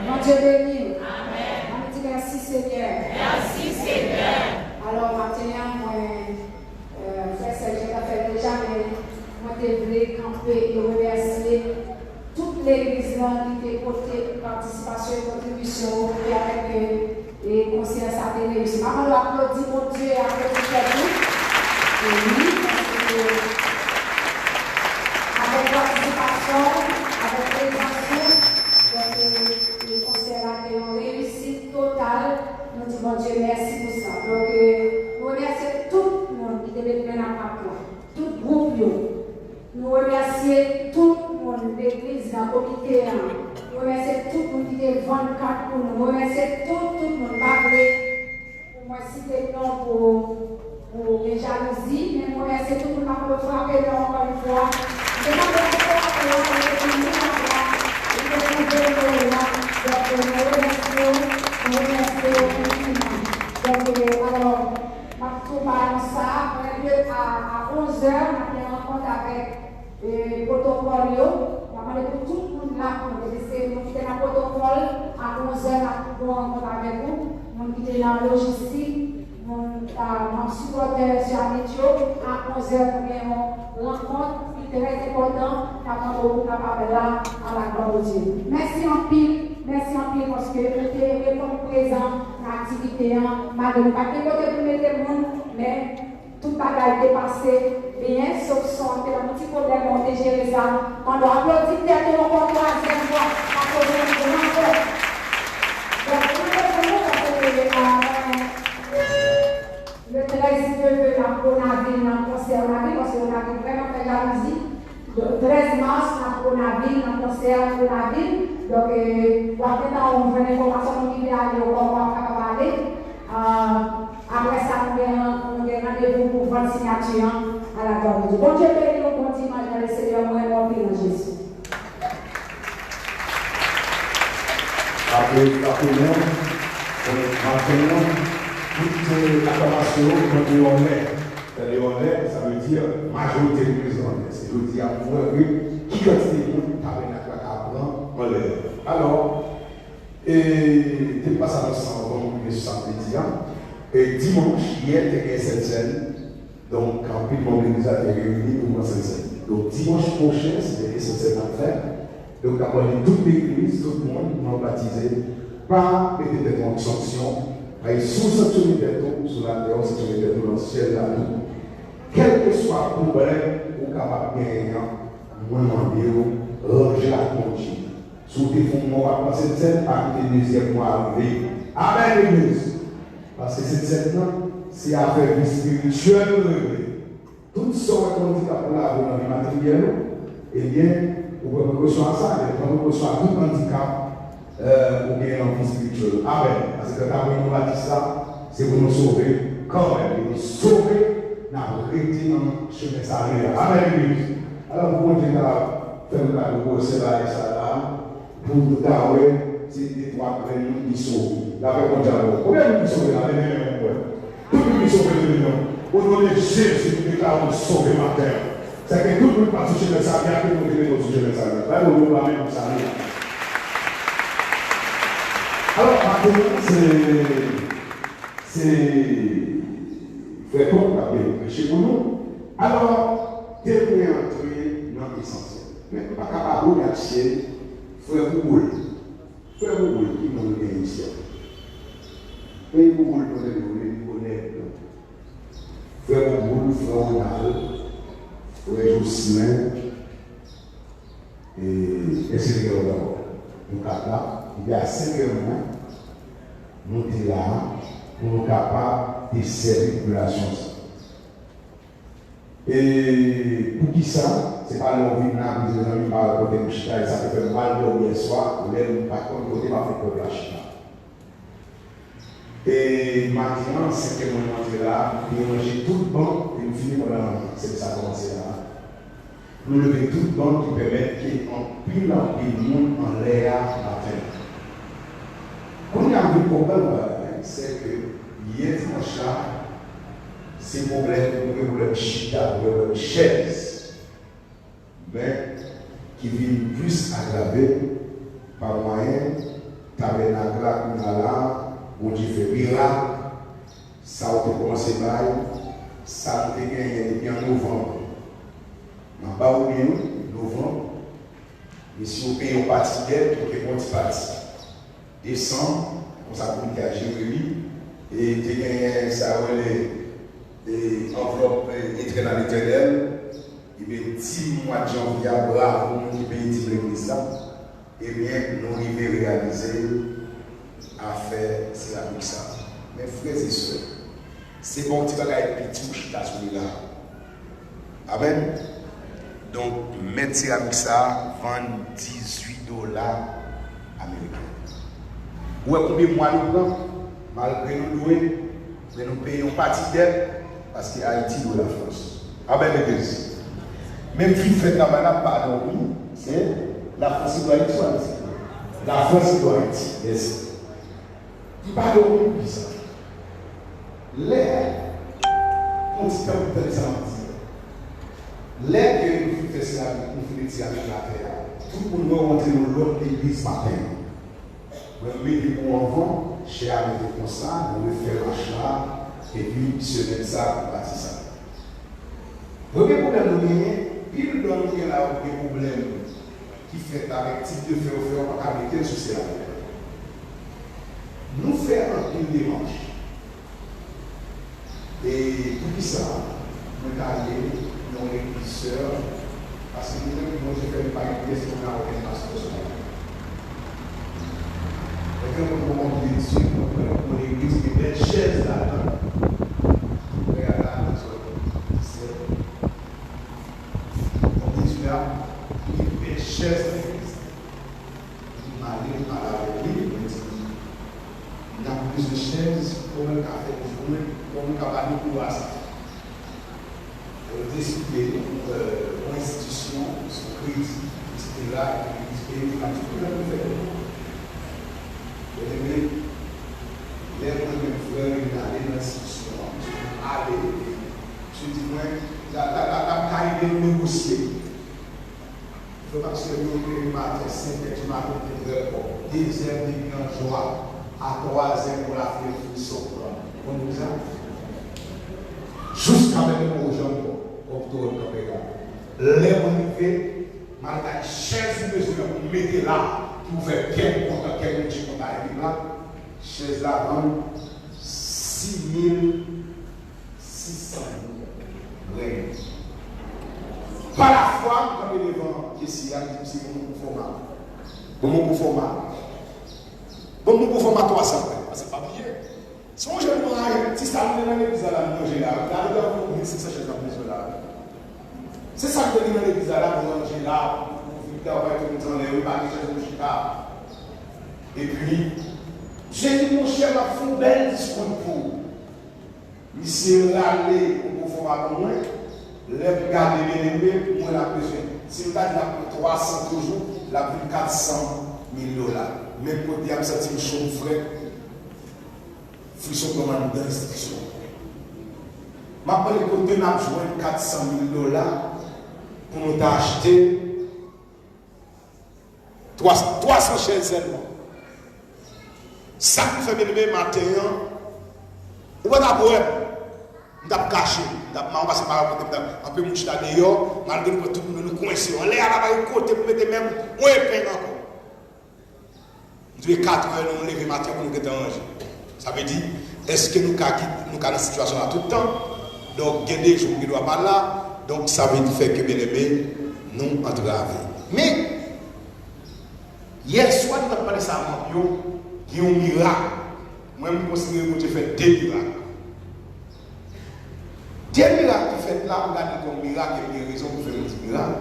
Mon Dieu béni. Amen. On dit merci Seigneur. Merci Seigneur. Alors maintenant, moi, frère Serge a fait déjà, mais moi, je voulais camper et remercier toute l'église qui a porté participation et contribution avec les conseillers à réussi. Maman l'applaudit, mon Dieu, et applaudit tout. Et oui, avec participation, avec présence, les conseillers ont réussi total. Nous disons, mon Dieu, merci pour ça. Donc, nous remercions tout le monde qui devait mener à part, tout le groupe. Nous remercions tout le monde, l'église, la comité. Nous remercions tout le monde qui était 24 pour nous. Nous remercions tout le monde. Pour moi, citer le nom pour les jalousies, mais nous remercions tout le monde pour le frapper encore une fois. Je ne sais pas si vous avez Alors, partout par ça, à 11h, on a une rencontre avec le protocole. On a demandé pour tout le monde là, pour laisser nous quitter dans le protocole. À 11h, on a une rencontre avec vous. On quitte dans la logistique. On supporter sur la météo. À 11h, on a une rencontre qui est très importante. On a là à la gloire de Dieu. Merci en pile. Merci en pile parce que vous êtes présent dans l'activité. Malgré pas que côté pour mettre le monde, mais tout bagage dépassé bien, sauf son, il y a un petit problème, on a géré ça. On doit applaudir peut-être encore une troisième fois à cause de l'enfer. Le 13 février, on a vu un concert, parce qu'on a vraiment fait la musique. Le 13 mars, on a vu un concert, on a vu. Donc, on veut une information qui vient aller au parler. Après ça, on a rendez-vous pour voir signature à la gloire de Dieu. Bon Dieu, béni au bon dimanche dans le Seigneur, moi et mon Père Jésus. Après l'enseignement, toute l'acclamation, quand on est, ça veut dire majorité de présents. C'est le dire pour qui quantité de tabernacle à prendre en l'air. Alors, et tu passes à l'ensemble, comme je samedi, et dimanche, hier, tu as cette scène, donc en plus, mon église a été réunie pour moi cette scène. Donc dimanche prochain, c'est cette scène à faire. Donc, après toute l'église, tout le monde m'a baptisé, pas mettre des sanctions, mais sous sanctionner des taux, sous la terre, sanctionner des taux dans le ciel, là, tout. Quel que soit le problème, ou capable de gagner, moi, ranger la conduite. Sous tes fondements, on va passer cette scène, à côté du deuxième mois arrivé. Amen, l'église. Parce que cette scène-là, c'est affaire spirituelle. Tout ce qu'on dit pour la vie matérielle, eh bien, vous pouvez recevoir ça, vous pouvez recevoir tout handicap ou bien l'envie spirituelle. Amen. Parce que quand nous bâtissons ça, c'est pour nous sauver quand même. Et nous sauver dans le chrétien dans le chemin salé. Amen, l'église. Alors, vous pouvez faire le procès là et ça là, pour nous dire, c'est des trois prénoms qui sauvent. La paix mondiale. Combien de sauver la même tout le monde sauve le nom. Au nom de Jésus, nous déclarons sauver ma terre. C'est que tout le monde va toucher le salut, que nous devons toucher le salut. Là, nous va même salut. Alors, maintenant, c'est comme la chez nous. Alors, devrait entrer dans l'essentiel. Mais pas capable de l'acheter, frère Boule. Frère Boule qui nous l'a initié. Frère Boule, nous connaît. Frère Boule, frère Ronald, frère Jocelyn, et c'est le d'abord. Nous sommes là, il y a 5 mois, nous sommes là pour nous capables de servir la relation. Et pour qui ça, ce n'est pas l'envie de nous dire que nous avons côté de Chita et ça peut faire mal dormir soir, ou l'air par contre côté va faire pour la Chita. Et maintenant, c'est que nous sommes là, nous manger tout le banc et nous finissons par c'est ça commencer là. Nous lever tout le banc qui permet qu'on pile le monde en l'air matin. Quand il y a un problème, c'est que hier dimanche là, ces problèmes chita, problèmes chaise, mais qui viennent plus aggravés par moyen tabernacle là, où Dieu fait miracle, ça a commencé par ça a été gagné depuis en novembre. En bas ou bien novembre, mais si vous payez un parti d'aide, vous payez un petit parti. Décembre, on s'applique à Jérémie, et vous gagné ça, et enveloppe entrée dans l'éternel, et bien 10 mois de janvier, bravo, qui paye 10 l'église là, et bien nous arrivons à réaliser à faire céramique ça. Mes frères et sœurs, c'est bon, tu vas être petit ou chita sur là. Amen. Donc, mettre céramique ça, vendre $18 américains. Où est combien de mois nous prenons? Malgré nous louer, mais nous payons partie d'aide. Parce que Haïti ou la France. Amen, l'église. Même si vous faites la banane, pardon, oui, c'est la France ou Haïti ou Haïti. La France doit être. Yes. Il parle de bizarre. L'air, on dit que vous ça. L'air que nous faisons ça, nous faisons avec la terre. Tout le monde va rentrer dans l'autre église matin. Vous mettez pour enfant, cher à mettre comme ça, vous le faire là, et puis se mettre ça pour bâtir ça. Vous avez des problèmes, il donne des problèmes qui fait avec type de faire avec quel souci là. Nous faisons un pile démarche. Et tout ça, nous allons dans l'église sœur, parce que nous j'ai fait une pièce qu'on a aucun pasteur sur la. Et quand on monte dessus, dans l'église, il y a des belles chaises là-dedans. Regarde là, on dit là, il y a des belles chaises dans l'église. Il m'a dit, à la vie, il y a plus de chaises pour le café, pour le cabane pour ça. Décider une institution, son crédit, etc. Et tout le monde fait. Les frères, ils allaient dans l'institution. Allez, je dis, moi, la carrière de négocier. Il faut pas que ce soit le matin, 5h du matin, 2h, de joie, à 3h pour la faire frisson. On nous a jusqu'à maintenant aux gens, les motivés, malgré chaise besoin pour mettre là, pour faire bien contre quelqu'un qui est là, chaise là, 6 600 graines. Par la foi, comme il est devant, qui est c'est bon pour format. Bon pour format. Bon pour format 300 graines. C'est pas bien. Si on jeune si ça me donne l'église à la manger là, là, il y a 1600 chaises en plus là. C'est ça que nous dans l'église là, nous manger là, nous vivons avec tout le temps, les repas, les choses là. Et puis, j'ai dit, mon cher, la fond belle discours pour. Monsieur l'aller pour pouvoir avoir moins, les garder bien aimés, moins la besoin. Si vous avez pour 300 toujours, la plus 400 000 $. Même pour dire, ça une chose frère. Frisson comme dans l'institution. Je vais côté n'a besoin de 400 000 $ pour nous acheter 300 chaises seulement. Ça qui fait bien matin, on va d'abord, on va cacher, on va passer par un peu de chita dehors, malgré que tout le monde nous coince. On est à la côté pour mettre même moins de encore. Nous devons 4 heures nous lever matin pour nous ranger. Ça veut dire, est-ce que nous sommes dans cette situation là tout le temps? Donc, il y a des jours qui ne doivent pas là. Donc, ça veut dire que bien aimé, nous entravons. Mais, hier soir, nous avons parlé de ça à Mario, qui est un miracle. Moi, je considère que j'ai fait 2 miracles. 2 miracles qui fait là, on a dit comme miracle et une raison pour faire un petit miracle.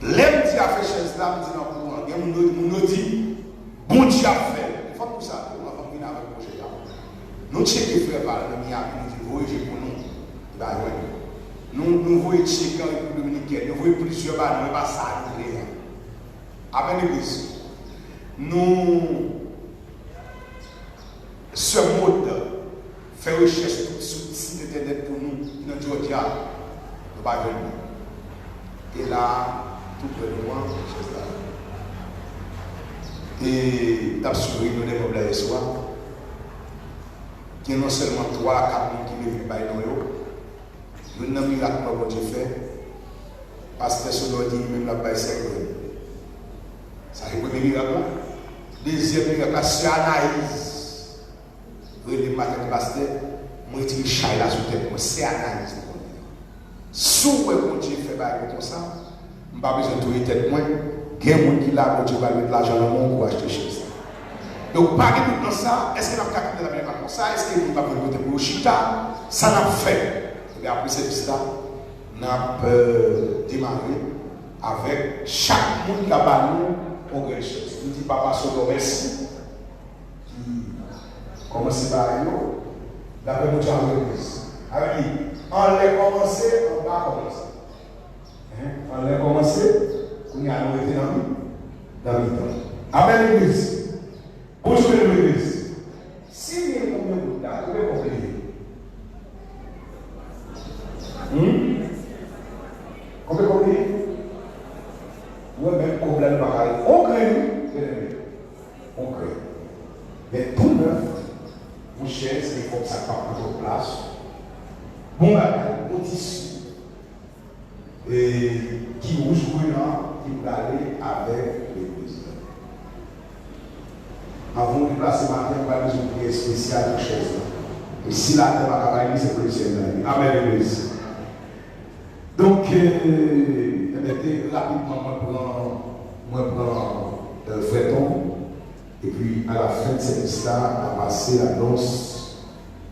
L'homme qui a fait chaise là, on dit dans le courant, on dit, bon Dieu a fait. Il faut tout ça, on va venir avec le projet. Nous checkons frère par le Miami, nous disons, voyez pour nous. Nous voyons checker en République dominicaine, nous voyons plusieurs balles, nous ne pas ça, rien. Après l'église, nous, ce mode, fait recherche sur le site internet pour nous, dans Georgia, nous ne pas venir. Et là, tout près de moi, chose là. Et d'absolument nous devons blaguer soir. Il y a non seulement 3 à 4 personnes qui vivent par nous. Nous n'avons pas de Dieu fait. Parce que ce qu'on dit, même la paix, c'est vrai. Ça c'est le premier miracle. Deuxième miracle, c'est Anaïs. Le matin de pasteur, moi je dis chai là sur tête, c'est Anaïs. Si vous voulez Dieu fait comme ça, je n'ai pas besoin de tourner tête moi. Il y a des gens qui là pour Dieu va mettre l'argent dans mon pour acheter chez ça. Donc, par exemple, dans ça, est-ce que nous avons capté la manière comme ça? Est-ce que nous avons voté pour le Chita? Ça n'a fait. Et après cette liste-là, nous avons démarré avec chaque monde qui a parlé au grand chose. Nous disons, papa, Sodo, merci. Qui commence par nous, d'après nous, avons l'église. On l'a commencé, on va commencer. On l'a commencé. On y a arrêté dans le temps. Amen, l'église. Bonjour, l'église. Si il y a combien de temps, combien de temps? Combien de temps? Oui, même problème pareil. On crée, on crée. Mais tout neuf, vous cherchez, c'est comme ça part à votre place. Bon, on tissu. Et qui rouge brûlant, qui va aller avec l'église. Avant de placer ma tête, on va faire une prière spéciale de chaise. Et si la terre va travailler, c'est pour le Seigneur. Amen, l'église. Donc, rapidement, moi, je prends Fréton. Et puis, à la fin de cette liste-là, on a passé l'annonce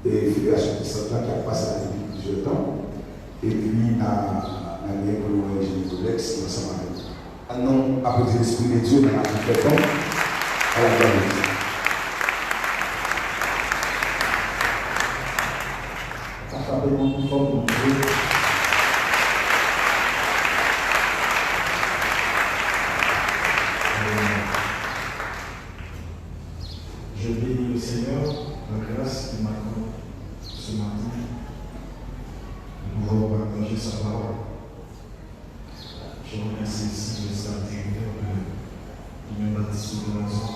des fédérations de santé qui a passé depuis plusieurs temps. Et puis, on a bien pour le gynécologue, ensemble avec nous. Non, après l'Esprit de Dieu, on a pris Fréton à la fin de Je bénis le Seigneur, la grâce qui m'accorde ce matin de pouvoir partager sa parole. Je remercie ici le Saint-Directeur de l'Union Baptiste de Lanzon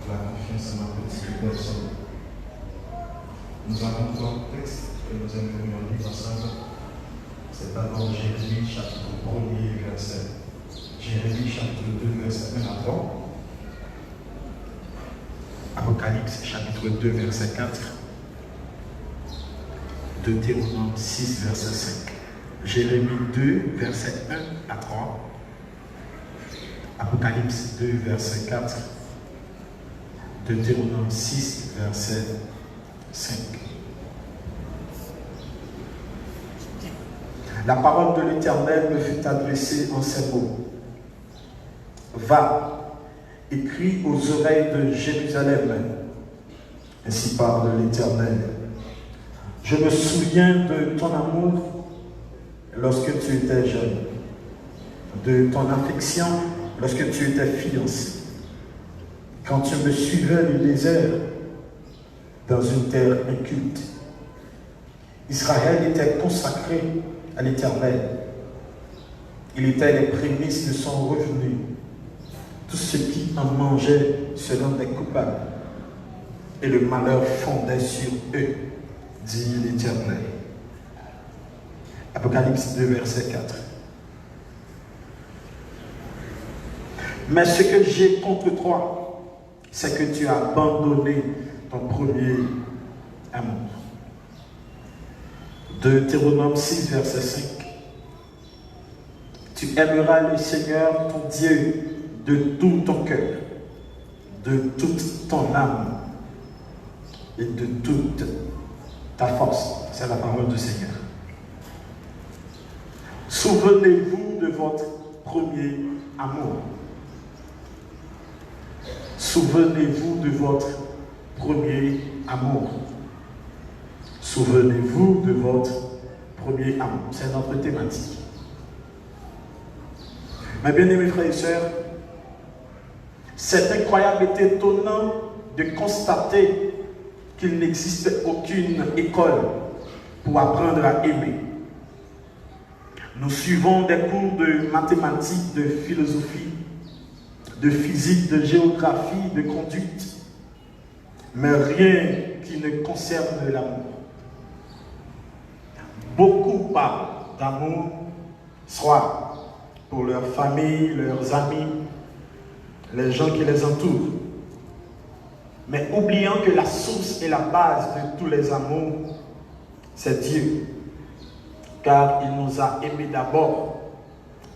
pour la confiance en ma petite personne. Nous avons trois textes que nous aimerions lire ensemble. C'est d'abord Jérémie chapitre 1er verset. Jérémie chapitre 2 verset 1 à 3. Apocalypse chapitre 2 verset 4. Deutéronome 6 verset 5. Jérémie 2 verset 1 à 3. Apocalypse 2 verset 4. Deutéronome 6 verset 5. La parole de l'Éternel me fut adressée en ces mots. Va, écris aux oreilles de Jérusalem. Ainsi parle l'Éternel. Je me souviens de ton amour lorsque tu étais jeune, de ton affection lorsque tu étais fiancé, quand tu me suivais le désert dans une terre inculte. Israël était consacré à l'Éternel. Il était les prémices de son revenu. Tous ceux qui en mangeaient selon des coupables, et le malheur fondait sur eux, dit l'Éternel. Apocalypse 2, verset 4. Mais ce que j'ai contre toi, c'est que tu as abandonné ton premier amour. Deutéronome 6, verset 5. Tu aimeras le Seigneur, ton Dieu, de tout ton cœur, de toute ton âme et de toute ta force. C'est la parole du Seigneur. Souvenez-vous de votre premier amour. Souvenez-vous de votre premier amour. Souvenez-vous de votre premier amour. C'est notre thématique. Mes bien-aimés frères et sœurs, c'est incroyable et étonnant de constater qu'il n'existe aucune école pour apprendre à aimer. Nous suivons des cours de mathématiques, de philosophie, de physique, de géographie, de conduite, mais rien qui ne concerne l'amour. Beaucoup parlent d'amour, soit pour leur famille, leurs amis, les gens qui les entourent, mais oubliant que la source et la base de tous les amours, c'est Dieu, car il nous a aimés d'abord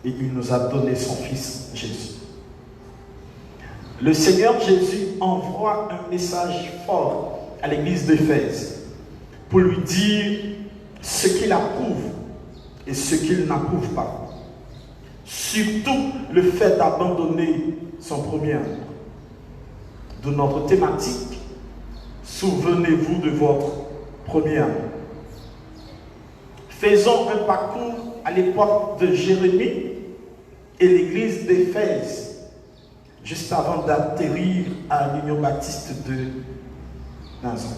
et il nous a donné son Fils Jésus. Le Seigneur Jésus envoie un message fort à l'église d'Éphèse pour lui dire ce qu'il approuve et ce qu'il n'approuve pas. Surtout le fait d'abandonner son premier amour. De notre thématique, souvenez-vous de votre premier amour. Faisons un parcours à l'époque de Jérémie et l'église d'Éphèse, juste avant d'atterrir à l'Union Baptiste de Nazareth.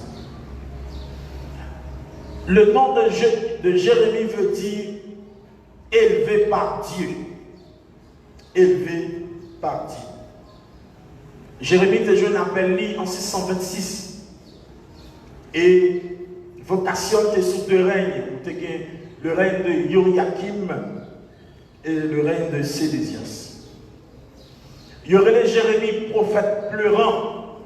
Le nom de Jérémie veut dire élevé par Dieu. Élevé par Dieu. Jérémie était jeune appel en 626. Et vocation était sous deux règnes. Le règne de Joachim et le règne de Sédécias. Il y aurait Jérémie, prophète pleurant.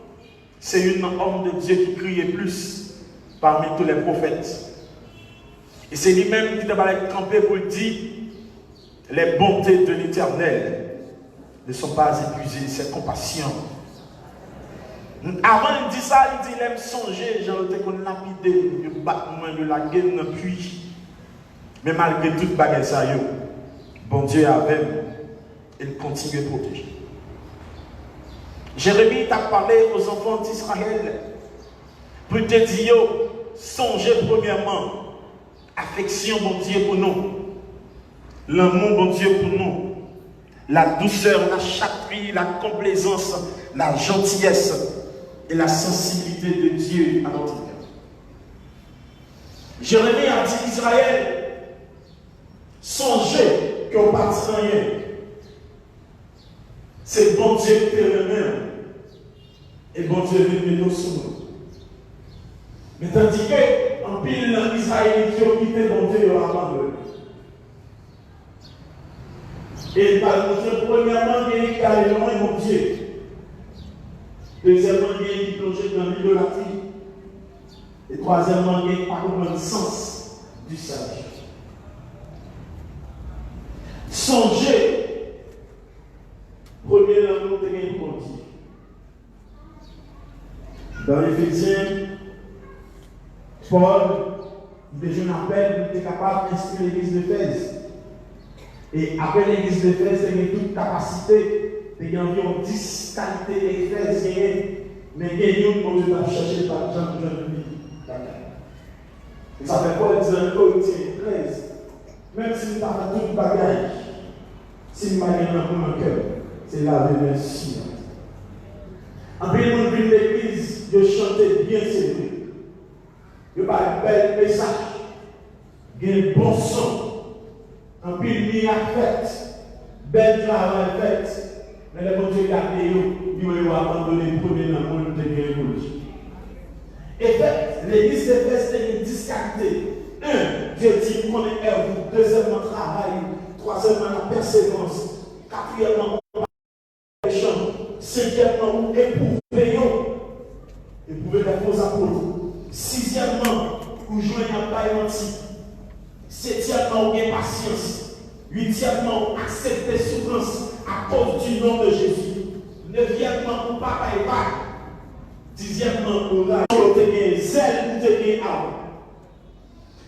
C'est un homme de Dieu qui criait plus parmi tous les prophètes. Et c'est lui-même qui devait camper pour dire les bontés de l'Éternel ne sont pas épuisées, ses compassions. Avant de dire ça, il dit, il aime songer, genre, qu'on lapidé, le battement de la gueule, puis. Mais malgré toute bagarre, ça, bon Dieu avait, il continue à protéger. Jérémie t'a parlé aux enfants d'Israël pour te dire, songez premièrement, affection, bon Dieu, pour nous, l'amour, bon Dieu, pour nous, la douceur, la chatterie, la complaisance, la gentillesse et la sensibilité de Dieu à notre cœur. Jérémie a dit Israël, songez qu'on ne passe rien. C'est bon Dieu qui te remet. Et bon Dieu vient de nous sous. Mais tandis que, en pile, l'Israël qui ont quitté bon Dieu, ils ont abandonné. Et il va nous dire, premièrement, il y a un loin mon Dieu. Deuxièmement, il y a qui plonge dans l'idolâtrie. Et troisièmement, il y a pas le sens du salut. Songez, premier l'amour de Dieu pour Dieu. Dans l'Éphésiens, Paul, déjà un appel, il était capable d'instruire l'église d'Éphèse. Et après l'église d'Éphèse, il y a toute capacité, il y a environ 10 qualités d'Éphèse, mais il y a une qu'on doit chercher par Jean de vie. Ça fait quoi dire en Corinthiens 13? Même si nous avons tout le bagage, si nous avons un cœur, c'est la vie sûr. Après, nous venons de l'église, de chanter bien serré. Il y a un bel message, il y a un bon son. En plus, il y a fait, bel travail fait, mais les bon Dieu gardé, ils ont abandonné le premier dans le monde de l'église. Et fait, l'église d'Éphèse est une disqualité. Un, Dieu dit qu'on est œuvre. Deuxièmement, travail. Troisièmement, la persévérance. Quatrièmement, péchant. Cinquièmement, éprouver les faux apôtres. Sixièmement, vous jouez un bail menti. Septièmement, impatience. Huitièmement, accepter souffrance à cause du nom de Jésus. Neuvièmement, ou pas payer pas. Dixièmement, vous avez zèle ou te gagné avant.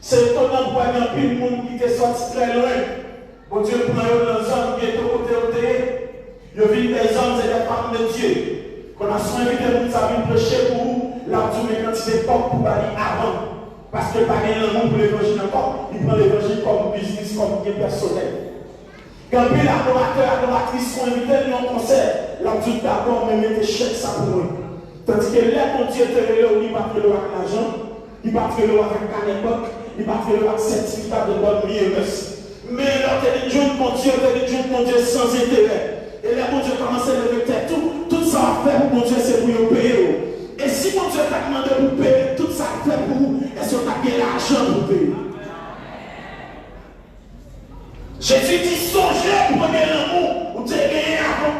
C'est étonnant pour un peu de monde qui est sorti très loin. Bon Dieu prend dans les hommes qui est au côté. Il y a des hommes et des femmes de Dieu. Qu'on a soin de nous, ça vient prêcher pour vous. Là, tu mets quantité de porte pour bailler avant. Parce que pas rien l'amour pour l'évangile encore. Il prend l'évangile comme business, comme bien personnel. Quand les adorateurs, adoratrices sont invités dans un concert, là, tu d'abord me mets des chèques ça pour eux. Tandis que là, mon Dieu te réveille, il va te le avec l'argent, il va te le avec un époque, il va te le avec certificat de bonne vie et merci. Mais là, tu es dit, mon Dieu, sans intérêt. Et là, mon Dieu commence à lever tête. Tout ça à faire pour mon Dieu, c'est pour vous payer. Et si mon Dieu t'a demandé pour payer, tout ça à faire pour vous, est-ce que tu as bien l'argent pour payer? Jésus dit, songez pour gagner l'amour, ou tu es gagné avant.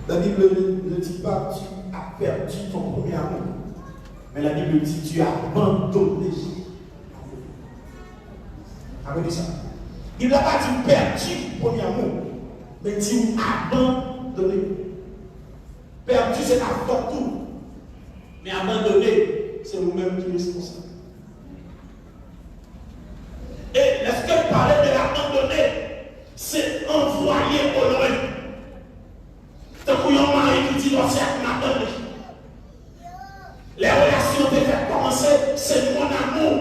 La Bible ne dit pas tu as perdu ton premier amour. Mais la Bible dit tu as abandonné. Avez-vous ça? Il n'a pas dit perdu ton premier amour. Mais dit abandonné. Perdu, c'est la faute tout. Mais abandonné, c'est vous-même qui êtes responsable. Et est-ce que parler de l'abandonner, c'est envoyer au loin? Tant qu'il y a un mari qui dit non, c'est à m'abandonner. Les relations devaient commencer, c'est mon amour,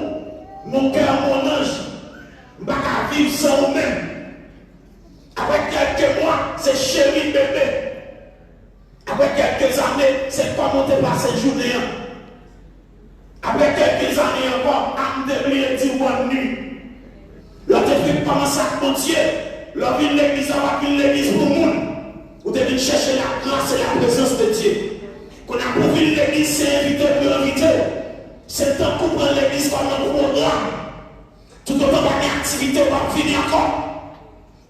mon cœur, mon ange. Je ne vais pas qu'à vivre sans vous-même. Après quelques mois, c'est chéri bébé. Après quelques années, c'est pas monter par cette journée. Après quelques années encore, à me débrouiller dit bonne nuit. L'autre fait commencer à mentir. L'autre vient l'église, on va l'église pour le monde. Vous devez chercher la grâce et la présence de Dieu. Qu'on a pour venir l'église, c'est invité pour inviter. C'est le temps qu'on prend l'église comme un programme. Tout autant d'activités, on va finir encore.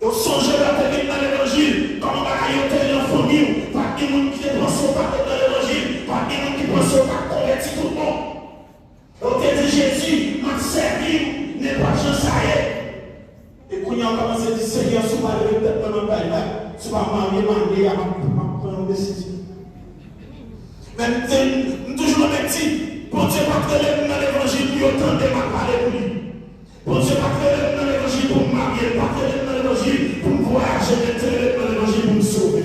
Et on songe à venir dans l'évangile, comme on va y dans la famille, pas de monde qui pense au pas dans l'évangile, pas de monde qui pense au pas convertir tout le monde. On te dit Jésus, m'a servi, n'est pas chance à elle. Et quand on a commencé à dire Seigneur, si on va lever tête dans le bail, si on va marier, à prendre une décision. Mais toujours le même dit, pour Dieu pas que dans l'évangile, pour autant de mal parler pour lui. Pour Dieu pas que dans l'évangile pour me marier, pas que dans l'évangile pour me voyager, mais dans l'évangile pour me sauver.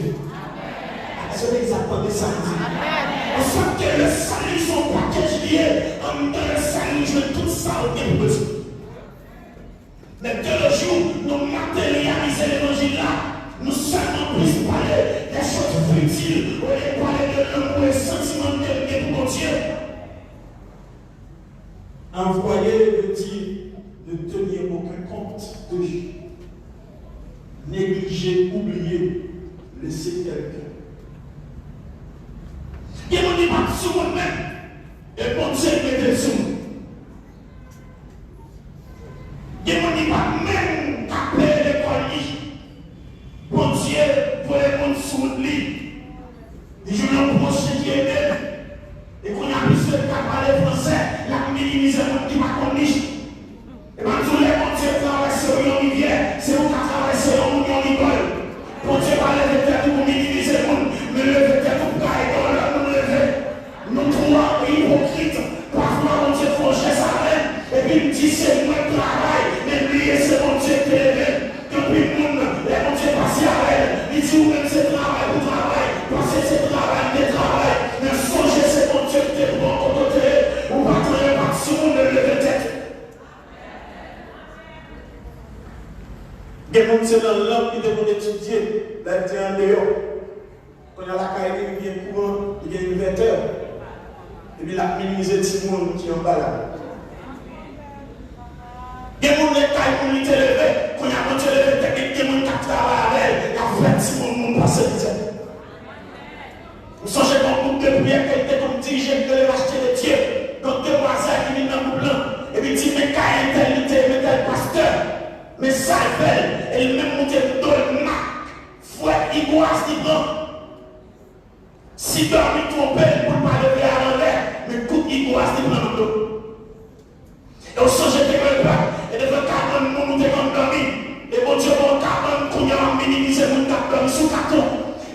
C'est exactement ça. On sent que le salut, son package lié, en dans le salut, je veux tout ça au début. Mais de le jour, nous matérialisons l'évangile là, nous seulement plus parler des choses futiles, au lieu de parler de l'amour et sentiment de pour Dieu. Envoyer veut dire de tenir aucun compte de Dieu. Négliger, oublier, laisser quelqu'un. Il ne dit pas sur moi-même. Et bon Dieu met sur moi. Il ne dit pas même qu'après l'école. Bon Dieu pour les mondes sous lui. Et je l'ai proche qui est d'elle. Et qu'on a plus de cas parler français, la minimiser le monde qui m'a connu. Et bien tous les mondes Dieu traversent une rivière, c'est où qu'on traverse une rigole. Bon Dieu parle de terre pour minimiser le monde, mais le terre pour cailler dans le monde levé. Nous trouvons hypocrites, parfois mon Dieu faut chercher sa reine, et puis il me dit c'est moi qui travaille, mais lui c'est mon Dieu qui est levé. Depuis le monde, les mon Dieu passe à elle, il dit ou même c'est travail pour travail, parce que c'est travail, mais travail, mais songez c'est mon Dieu qui est bon côté, ou pas travailler par sur le lever tête. Il y a des gens dans l'homme qui demandent d'étudier, d'être en dehors. Quand il y a la caille qui vient courant, il y a une 20 heures. Et puis la minimiser tout le monde qui est en bas là. Il y a des gens qui ont été élevés, quand il y a été élevé, il y a des gens qui travaillent avec elle, il y a 20 personnes qui passent le temps. Vous songez dans le groupe de prière qui était comme dirigé de l'acheter de Dieu. Donc deux voisins qui viennent dans le groupe là. Et puis il dit, mais quand il y a tel pasteur. Mais ça fait, elle même monte dans le mac. Fouette, igoise, dit non. Si dormi trompé, pour ne pas lever à l'envers, mais coup igoise, dit non. Et on change de repas. Et devant 40 monde, nous devons dormir. Et bon Dieu, bon 40 qu'on a minimisé, nous avons dormi sous carton.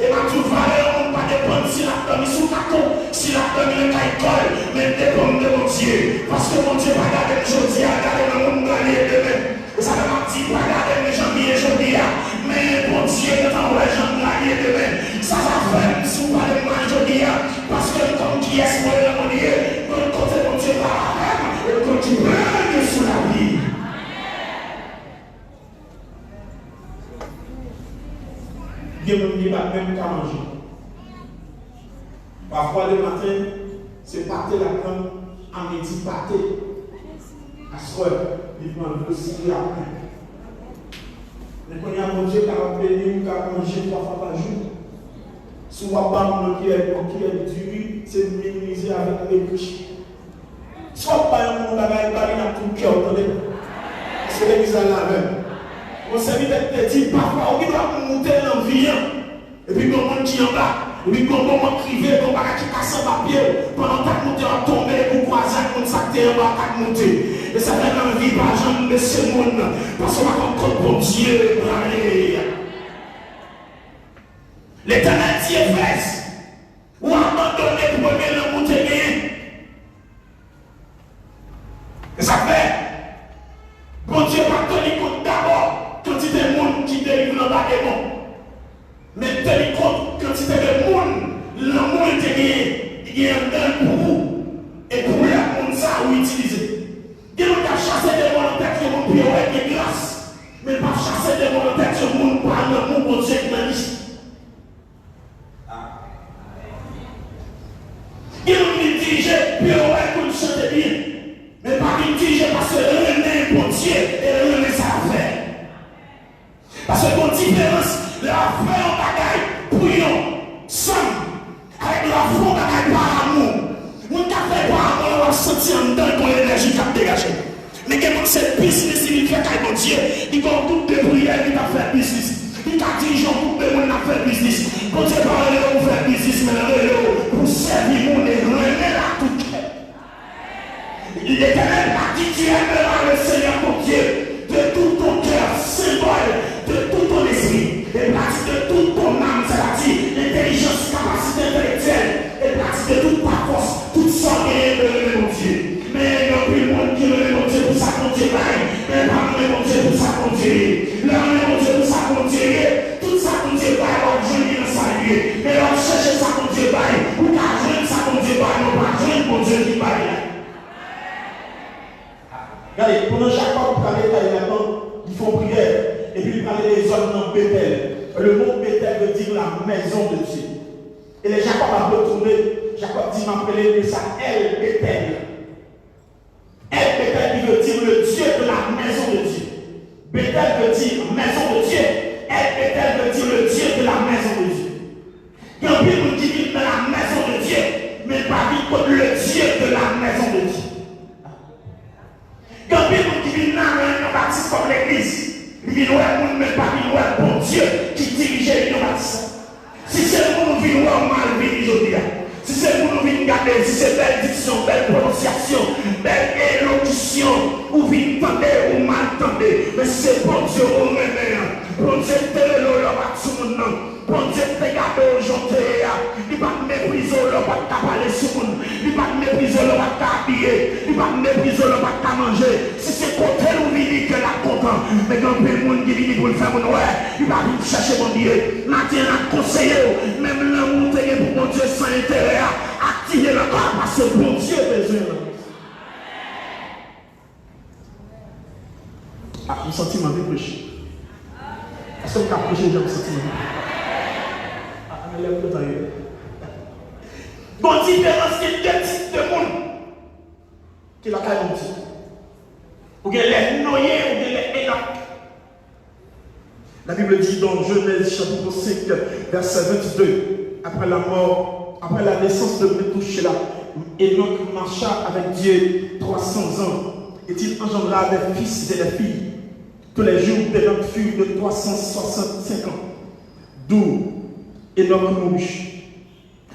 Et ma tout valeur, on ne pas dépendre si la dormi sous carton, si la dormi le caille, mais dépend de mon Dieu. Parce que mon Dieu va garder aujourd'hui, à garder le monde gagner demain. Ça ne m'a dit pas garder mes jambes et jambes, mais bon Dieu, ne t'envoie les jambes gagner demain. Ça fait sous pas les mains jambes, parce que comme qui est pour le monde, le côté mon Dieu va et continue sur la vie. Dieu ne dit pas même qu'à manger. Parfois le matin, c'est pâté la crème, à midi pâté. À soir, il prend le dossier après. Mais quand il y a mon Dieu qui a béni, qui a mangé 3 fois par jour, si on va pas mon qui est du, c'est minimiser avec les riches. Soit pas un monde avec un tout cœur, parce que l'église est là même. On s'est dit parfois, on doit monter dans le vie, et puis on monte qui en bas. Et puis, quand on crivé, on va qui casse un papier, pendant que nous sommes tombés, pour croiser, on s'acte en bas, monter. Et ça fait dans la vie, par exemple, de ce monde, parce qu'on va comme pour Dieu, alléluia. L'Éternel dit Éphèse, ou abandonner pour mener le monter. Et ça fait, bon Dieu va tenir compte d'abord, quand il y a des gens qui délivrent dans la démon. Mais tenez compte, quantité de monde, l'amour est gagné, il y a un don pour vous. Et pour le monde, ça, vous utilisez. Il y a des gens qui chassent des gens en tête, qui ont pied avec grâce. puis on va chanter bien. Mais pas qu'il dise parce que René bon Dieu et René ça fait. Parce que bon différence, la fait en bagaille pour nous, somme, avec la foi bagaille par amour. Mon café par amour, on va sentir en dedans qu'on énergie qui a dégagé. Mais quand c'est business, il fait qu'à mon Dieu, il va tout débrouiller, il va faire business. Il a dit, j'en coupe de monde à faire business. Quand tu parles de faire business, mais pour servir mon et remettre la tout. L'Éternel a dit, tu aimeras le Seigneur ton Dieu de tout ton cœur, symbole, de tout ton esprit, et pratique de toute ton âme, c'est-à-dire l'intelligence, capacité intellectuelle, et pratique de toute ta force, toute sorte de mon Dieu. Mais il y a plus de monde qui le mon Dieu pour ça qu'on Dieu mais pas mon Dieu pour ça qu'on Dieu. Mon Dieu pour ça qu'on Dieu, tout ça qu'on Dieu on joue dans sa vie. Mais on cherche ça qu'on Dieu ou qu'à jouer ça qu'on Dieu on va jouer mon Dieu qui baille. Regardez, pendant Jacob parlait maintenant, ils font prière, et puis il parlait des hommes dans Bethel. Le mot Bethel veut dire la maison de Dieu. Et les Jacob a retourné, Jacob dit m'appeler ça El Bethel. El Bethel, il veut dire le Dieu de la maison de Dieu. Bethel veut dire maison de Dieu. El Bethel veut dire le Dieu de la maison de Dieu. Il y a un peu qui vit dans la maison de Dieu, mais pas contre le Dieu de la maison de Dieu. Il y a un peu qui vit dans un baptiste comme l'église. Il vit dans un monde, mais pas dans un bon Dieu qui dirige le baptiste. Si c'est le monde qui vit dans un mal, il vit dans si c'est pour nous venir garder, si c'est belle diction, belle prononciation, belle élocution, ou venir tendre ou mal tendre, mais c'est bon Dieu au remet. Bon Dieu te le va tout le monde. Bon Dieu te garde aujourd'hui. Il va mépriser le va parler sur le monde. Il va mépriser le va t'habiller. Il va mépriser le va manger. Si c'est côté nous venir que la content, mais quand le monde qui vient pour le faire, il va venir chercher mon Dieu. Matin a conseillé, même l'amour pour mon Dieu sans intérêt. Activer le corps parce que bon Dieu besoin. Ah, un sentiment de prêcher. Est-ce que vous avez prêché déjà un sentiment de prêcher? Ah, mais lève le temps. Bon, différence qu'il y a deux types de monde qui la caille dit. Ou bien les noyés, ou bien les énormes. La Bible dit dans Genèse chapitre 5, verset 22, après la mort, après la naissance de Métouchéla, Enoch marcha avec Dieu 300 ans, et il engendra des fils et des filles. Tous les jours d'Enoch furent de 365 ans, d'où Enoch mourut.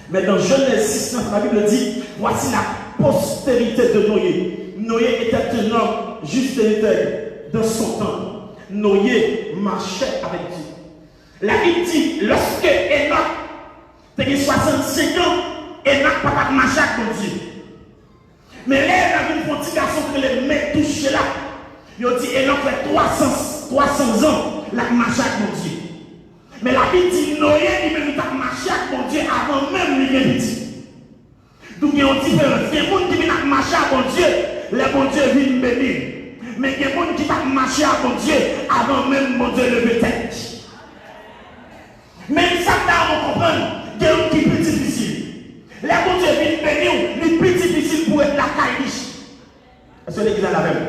Mais dans Genèse 6, la Bible dit, voici la postérité de Noé. Noé était un homme juste et intègre dans son temps. Noé marchait avec Dieu. La Bible dit, lorsque Enoch avait 65 ans, Enoch n'a pas marché avec Dieu. Mais là, il y a une petite garçon que les mains touchent là. Il dit, Enoch fait 300 ans, il a marché avec Dieu. Mais la Bible dit, Noé, il a marché avec Dieu avant même lui petit. Donc il y a une différence. Il y a des gens qui viennent marcher avec Dieu, les bons dieux viennent bénir. Mais il y a des gens qui viennent marcher avec Dieu avant même mon Dieu lever tête. Même ça, on comprend, il y a des gens qui sont plus difficiles. Les bons dieux viennent bénir, les plus difficiles pour être la caille riche. Est-ce que l'église est la même?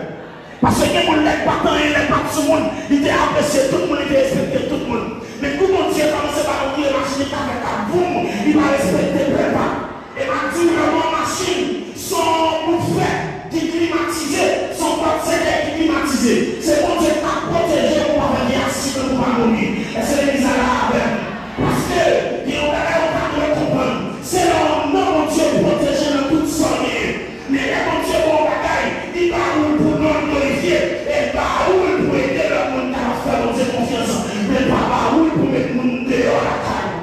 Parce que les gens qui sont pas et les pas tout le monde, ils étaient appréciés, tout le monde était respecté, tout le monde. Mais quand mon Dieu commence par ouvrir la machine avec un boum, il va respecter le pas. Et m'a dit que les machines sont bouffées, qui climatisées, sont pas qui climatisées. C'est mon Dieu qui a protégé pour pas venir assis pour pas mourir. Et c'est l'église à la même. Parce que, il y a un de comprendre. C'est l'homme, non, mon Dieu, protégé dans toute son vie. Mais mon Dieu, mon bagaille, il va où pour nous glorifier, et va où pour aider le monde à faire mon Dieu confiance. Mais pas où pour mettre le monde dehors la caille.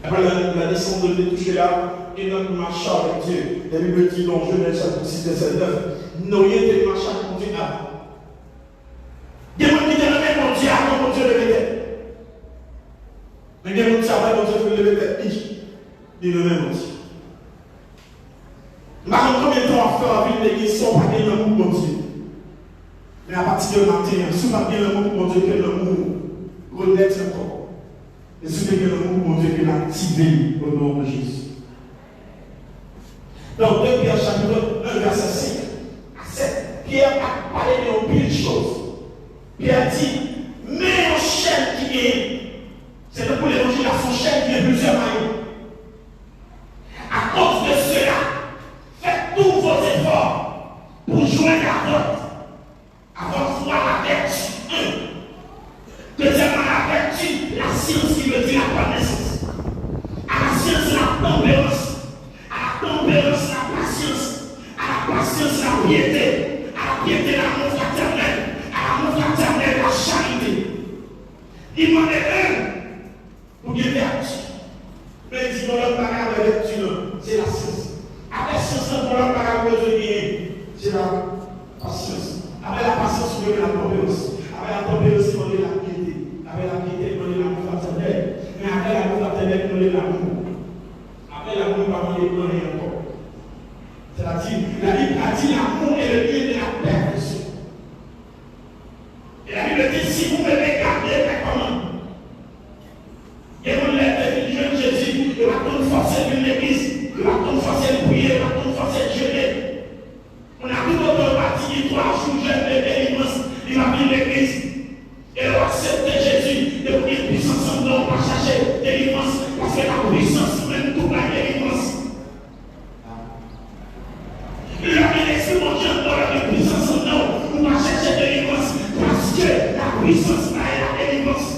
Après la naissance de Métouchéla, Enoch marcha avec Dieu. La Bible dit dans Genèse chapitre 6, verset 9, Noé était marché avec Dieu avant. Il y a des gens qui étaient nommés mon Dieu avant mon Dieu le mettait. Mais il y a des gens qui avaient mon Dieu le mettait. Il le met mon Dieu. Maintenant, combien de temps à faire avec l'église sans pas gagner l'amour pour mon Dieu? Mais à partir de matin, si on n'a pas gagné l'amour pour mon Dieu, que l'amour renaît encore. Et si on a gagné l'amour nous pour mon Dieu qui l'a activé au nom de Jésus. Dans 2 Pierre chapitre 1, verset 5 à 7, Pierre a parlé de pile de choses. Pierre dit, mais en chaîne qui est, c'est pour l'évangile à son chaîne qui est plusieurs maillots. À cause de cela, faites tous vos efforts pour joindre à votre foi la vertu. Deuxièmement, la vertu, la science qui veut dire la connaissance. À la science, la tempérance. À la tempérance, la patience. À la patience, la piété. À la piété, l'amour fraternel. À l'amour fraternel, la charité. Il m'en est un pour bien vertu. Mais dis-moi, l'autre bagarre de vertu, c'est la science. Avec la science, pour l'autre bagarre de vertu, c'est la patience. Avec la patience, vous voyez la tempérance. Avec la tempérance, vous voyez la piété. Avec la piété, vous voyez l'amour fraternel. Mais avec l'amour fraternel, vous voyez l'amour. Avec l'amour, vous voyez rien encore. C'est-à-dire, la Bible a dit l'amour est le lien de la perfection. Et la Bible dit, si vous m'aimez, gardez mes commandements. Et vous l'êtes jeune Jésus, il va tout forcer de l'église, il va tout forcer de prier, il va tout forcer de jeûner. On a tout autant parti du 3 jours, jeûne de délivrance, il va venir l'église. Et on va accepter Jésus, de venir puissance en nous, on va chercher délivrance, parce que la puissance même tout la délivrance. L'esprit mon Dieu, on a une puissance en nous, on va chercher délivrance, parce que la puissance là est la délivrance.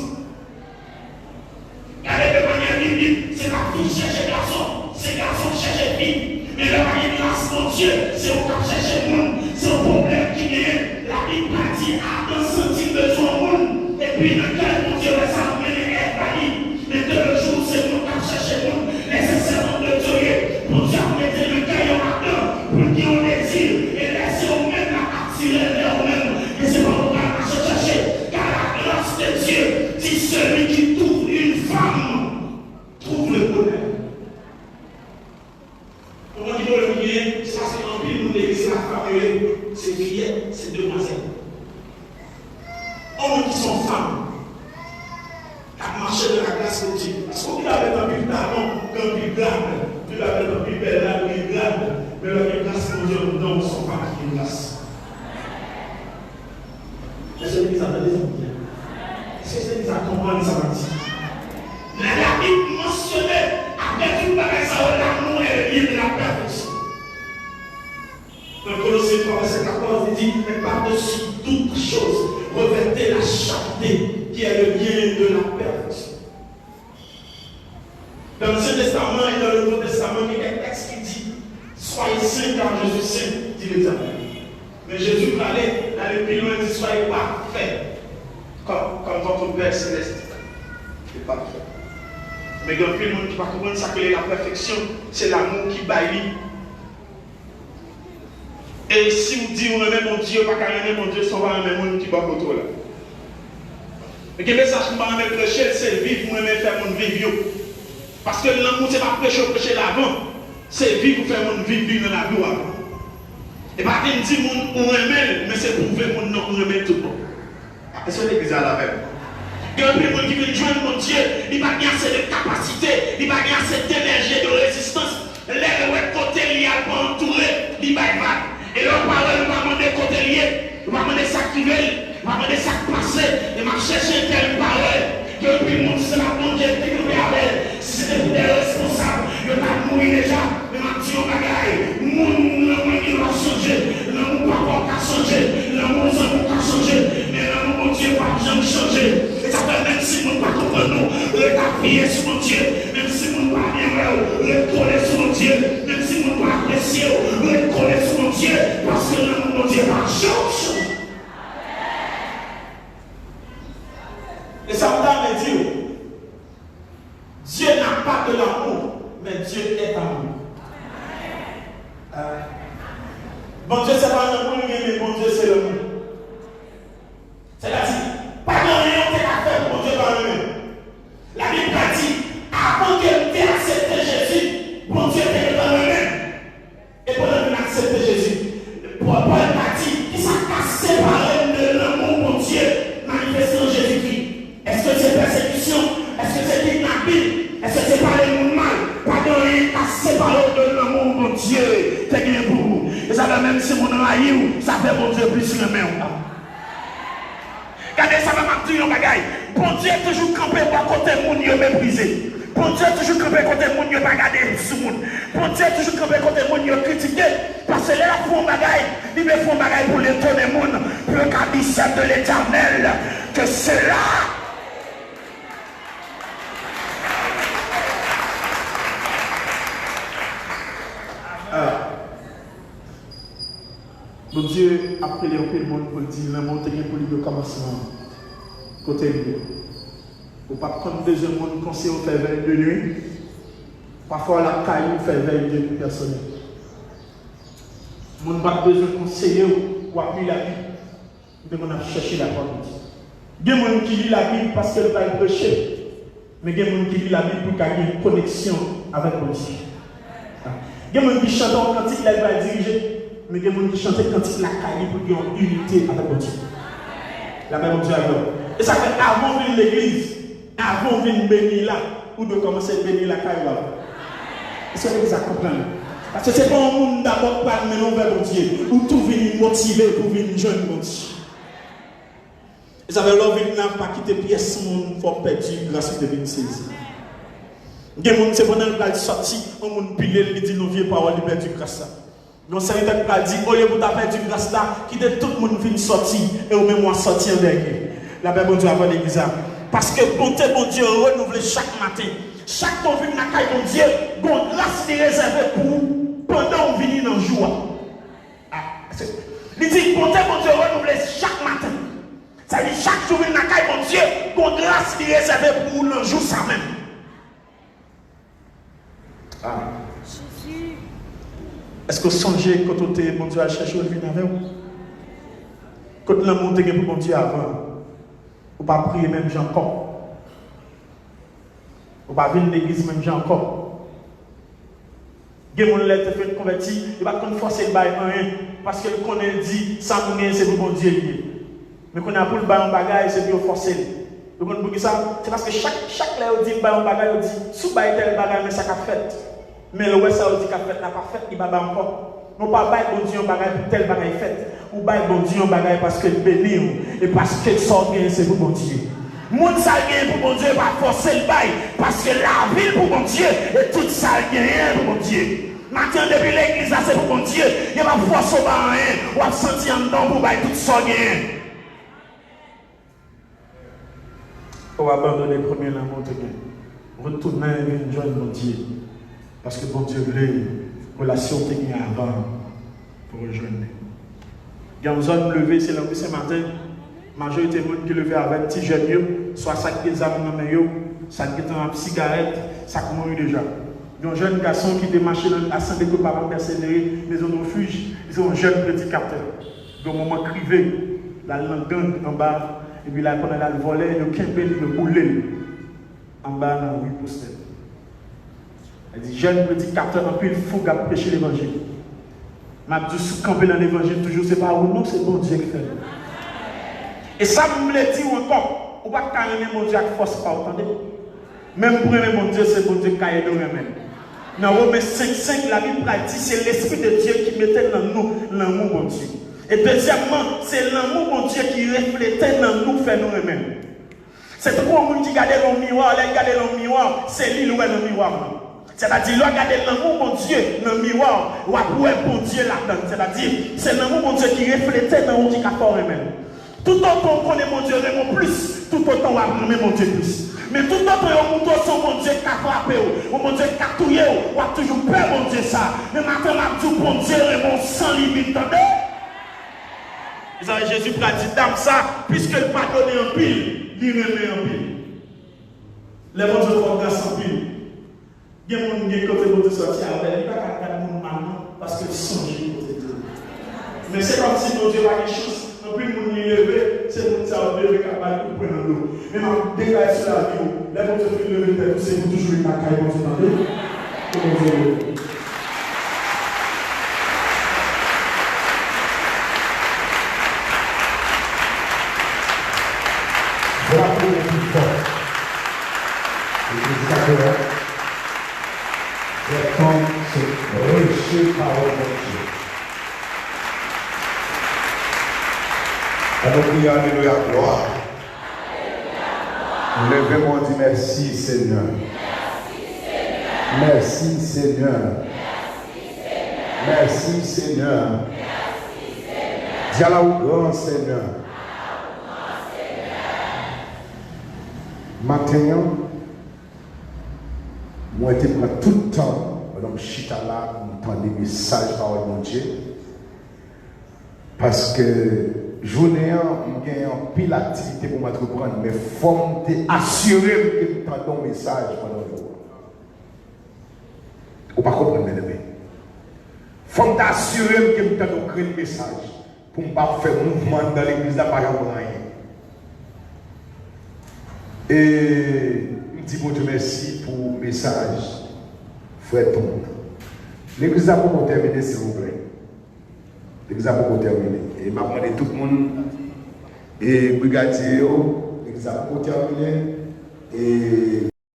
Regardez de manière biblique, c'est la fille qui cherche garçon, c'est garçon qui cherche fille. Mais la manière grâce, mon Dieu, c'est au cas chercher le monde, c'est un problème qui est. La Bible a dit, Adam sentit besoin au monde, et puis le cœur, mon Dieu, les âmes est failli. Mais de le jour, c'est mon cas chercher le monde, nécessairement de Dieu, pour Dieu mettre le cœur en Adam, pour qu'il en désire, et laisser au même la attirer vers eux-mêmes. Et c'est pas pour qu'on se chercher, car la grâce de Dieu dit celui qui trouve une femme, trouve le bonheur. Comment dire le milieu, ça c'est en pile, nous l'église, la famille, c'est fillettes, c'est demoiselles. Hommes qui sont femmes, qui marché de la grâce de Dieu. Parce qu'on dit avec un pile talent, qu'un pile grave, puis avec un pile belle, là, pile grave, mais la grâce de Dieu, nous donnons son femmes qui est grâce. Est-ce que l'église a des amis? Est-ce que l'église a compris ça va dire? La Bible mentionnait, après tout, l'amour est le lien de la perfection. Dans Colossiens 3, verset 14, il dit, mais par-dessus toutes choses, revêtez la charité qui est le lien de la perfection. Dans l'Ancien Testament et dans le Nouveau Testament, il y a un texte qui dit, soyez saints car je suis saint, dit l'Éternel. Mais Jésus parlait, aller plus loin, dit, soyez parfaits, comme votre Père céleste est parfait. Mais il y a plus de monde qui va comprendre ça que la perfection, c'est l'amour qui bâillit. Et si vous dites, on aime mon Dieu, pas qu'à aimer mon Dieu, ça va aimer mon qui va contre là. Mais le message que je vais prêcher, c'est vivre, moi même faire mon vivre. Parce que l'amour, c'est pas prêcher l'avant, c'est vivre pour faire mon vivre dans la vie avant. Et pas qu'il me dit, on aime, mais c'est pour faire mon nom, on aime tout le monde. Est-ce que l'église a la même? Il y a un peu qui veut joindre mon Dieu, il va bien assez de capacité, il va bien assez d'énergie et de résistance. Les côté lié à pas entouré, il va mal. Et leur parole va demander côté lié, il va demander ça qui veut, il va demander ça qui passe, il va chercher telle parole. Que puis mon c'est la bonne Dieu qui nous avec. Si c'était pour des responsables, il va mourir déjà, mais ma petite bagaille, l'amour il va changer, l'amour pas encore changer, l'amour ça va pas changer, mais l'amour mon Dieu va jamais changer. Et ça fait même si nous ne pas comprendre nous, le appuyer sur mon Dieu, même si nous ne pas bien le coller sur mon Dieu, même si nous ne pas apprécier, le coller sur mon Dieu, parce que l'amour mon Dieu va jamais changer. Et ça me dit, Dieu n'a pas de l'amour, mais Dieu est amour. Bon Dieu, c'est pas l'amour, mais bon Dieu, c'est l'amour. C'est-à-dire, pas de rien que tu as fait pour Dieu dans le même. La Bible a dit, avant que tu aies accepté Jésus, bon Dieu était dans le même. Et pendant que tu as accepté Jésus, Paul a dit, il s'est séparé de l'amour pour Dieu manifesté en Jésus-Christ. Est-ce que c'est persécution? Est-ce que c'est kidnapping? rien qu'à séparer de l'amour, mon Dieu, t'es bien pour vous. Et ça va même si mon raïou, ça fait mon Dieu plus sur le même. Regardez, ça va m'appuyer un bagaille. Bon Dieu est toujours campé pour côté moun yo méprisé. Bon Dieu est toujours campé côté moun yo pas garder sous moun. Bon Dieu est toujours campé côté moun yo critiqué. Parce que là, pour un bagaille, il me faut un bagaille pour l'étonner moun. Pour le cabisseur de l'Éternel. Que cela. Bon Dieu, après les le monde pour dire, le monde est pour le commencement. Côté de ou pas prendre deuxième monde conseil au fait veille de nuit. Parfois la caille fait veille de nuit personnelle. Mon pas besoin de conseiller ou appuyer la Bible. De mon a cherché la parole de Dieu. Il y a des gens qui lit la Bible parce qu'elle va prêcher. Mais il y a des gens qui lit la Bible pour gagner une connexion avec mon Dieu. Il y a des gens qui chantent en cantique, là, il va diriger. Mais il y a des gens qui chantent en cantique, la caille pour gagner une unité avec mon Dieu. La même Dieu alors. Et ça fait avant de venir l'église, avant de venir bénir là, ou de commencer à bénir la caille là. Est-ce que vous comprenez? Parce que c'est pas un monde d'abord pas mais non vers mon Dieu. Ou tout venir motivé pour venir jeune mon Dieu. Et ça veut dire que pas quitter pièce mon faut perdre grâce de venir saisir. Des gens c'est pendant le sorti, on monde pilé il dit nos vieilles paroles de perdre grâce là. Donc ça veut dire qu'il dit au lieu de perdre grâce là, quitter tout le monde vient sortir et au même moi sortir derrière. La Bible Dieu avant l'église. Parce que bonté bon Dieu renouvelé chaque matin. Chaque fois que vous venez dans la caille de Dieu, bon grâce est réservée pour vous pendant que vous venez dans le jour. Il dit bonté bon Dieu renouvelé chaque matin. Ça veut dire chaque jour que vous venez dans la caille de Dieu, bon grâce est réservée pour vous dans le jour ça même. Est-ce que vous songez quand vous êtes bon Dieu à chercher le vin avec vous? Quand l'amour est pour bon Dieu avant. Ou pas prier même Jean encore. Ou pas venir à l'église même Jean encore. Il y a des gens qui sont convertis, il ne va pas forcer le bail rien. Parce que qu'on dit, ça c'est pour bon Dieu. Mais qu'on a pour le bail en bagaille, c'est pour forcer. Vous comprenez ça? C'est parce que chaque là, on dit bail en bagaille, on dit, sous bail tel bagaille, mais ça qu'a fait. Mais le reste, ça on dit qu'a fait, n'a pas fait, il va bail encore. Non pas bail bon Dieu en bagaille pour tel bagaille fait. Ou bail bon Dieu en bagaille parce que bénir et parce que sort bien c'est pour bon Dieu. Moun ça gagne pour bon Dieu pas forcer le bail parce que la ville pour bon Dieu et tout ça gagne pour bon Dieu. Maintenant depuis l'église c'est pour bon Dieu, il va forcer pas rien ou à sentir en dedans pour bail tout ça gagne. On va abandonner le premier l'amour de Dieu. Retourner et joindre bon Dieu parce que bon Dieu voulait relation technique avant pour rejoindre. Il y a une zone levée, c'est là où ce matin, la majorité des gens qui levait avec petits jeunes, soit ça qui est amis dans les mains, ça qui est en cigarette, ça qui mourit déjà. Il y a un jeune garçon qui était marché dans l'assemblée que parents mercenaires, maison de refuge, ils ont un jeune prédicateur. Dans le moment crivé, la langue en bas, et puis là, pendant la volée, le quimpé, le boulé, en bas dans la rue Postel. Elle dit, jeune prédicateur, en plus, il faut prêcher l'évangile. Ma Dieu, camper dans l'évangile, toujours, c'est pas où non, c'est bon Dieu qui fait. Et ça, me le dit encore, on ne peut pas carrément mon Dieu avec force, pas entendez. Même pour aimer mon Dieu, c'est bon Dieu qui a aidé nous-mêmes. Dans Romains 5:5, la Bible dit c'est l'Esprit de Dieu qui mettait dans nous l'amour mon Dieu. Et deuxièmement, c'est l'amour mon Dieu qui reflétait dans nous, fait nous-mêmes. C'est pourquoi on dit garder dans le miroir, regarder dans le miroir, c'est lui dans le miroir. C'est-à-dire, regarder l'amour mon Dieu dans le miroir, ou après bon Dieu là-dedans. C'est-à-dire, c'est l'amour mon Dieu qui reflétait dans nous qui a fait nous-mêmes. Tout autant qu'on connaît mon Dieu, on plus, tout autant on va aimer mon Dieu plus. Mais tout autant on montre son mon Dieu qui a frappé, ou mon Dieu qui a touillé, on a toujours peur mon Dieu ça. Mais maintenant, on a dit mon Dieu est mon sans limite, attendez. Jésus a dit, dame ça, puisque il pas donné un pile, il remet un pile. Les bon Dieu font grâce en pile. Il y a des gens qui ont côté sortir avec, il n'y a pas de monde maintenant, parce que songe côté de Dieu. Mais c'est comme si mon Dieu a quelque chose. Non plus, mon Dieu levé, c'est mon Dieu a levé capable de prendre l'eau. Mais mon dégât sur la vie, les gens qui ont levé, c'est toujours une macaille, mon Dieu, attendez. Mon Dieu. Voilà pour les plus forts. Les prédicateurs. comme c'est reçu par le Dieu. On va prier Alléluia, gloire. Levez-moi et dis merci Seigneur. Merci Seigneur. Merci Seigneur. Dis à la grand Seigneur. Maintenant, moi je prends tout le temps, pendant que je suis là, pour entendre des messages par mon Dieu. Parce que journée, j'ai une pile d'activité pour m'entreprendre, mais il faut assurer que je entends un message pendant le jour. Ou pas comprendre, mes amis. Il faut assurer que je entends un message pour ne pas faire mouvement dans l'église de rien. Et je dis bon Dieu merci pour le message, frère Tom. L'église a pas terminé, s'il vous plaît. L'église a pas terminé. Et je demande tout le monde, et brigadier, l'église a pas terminé. Et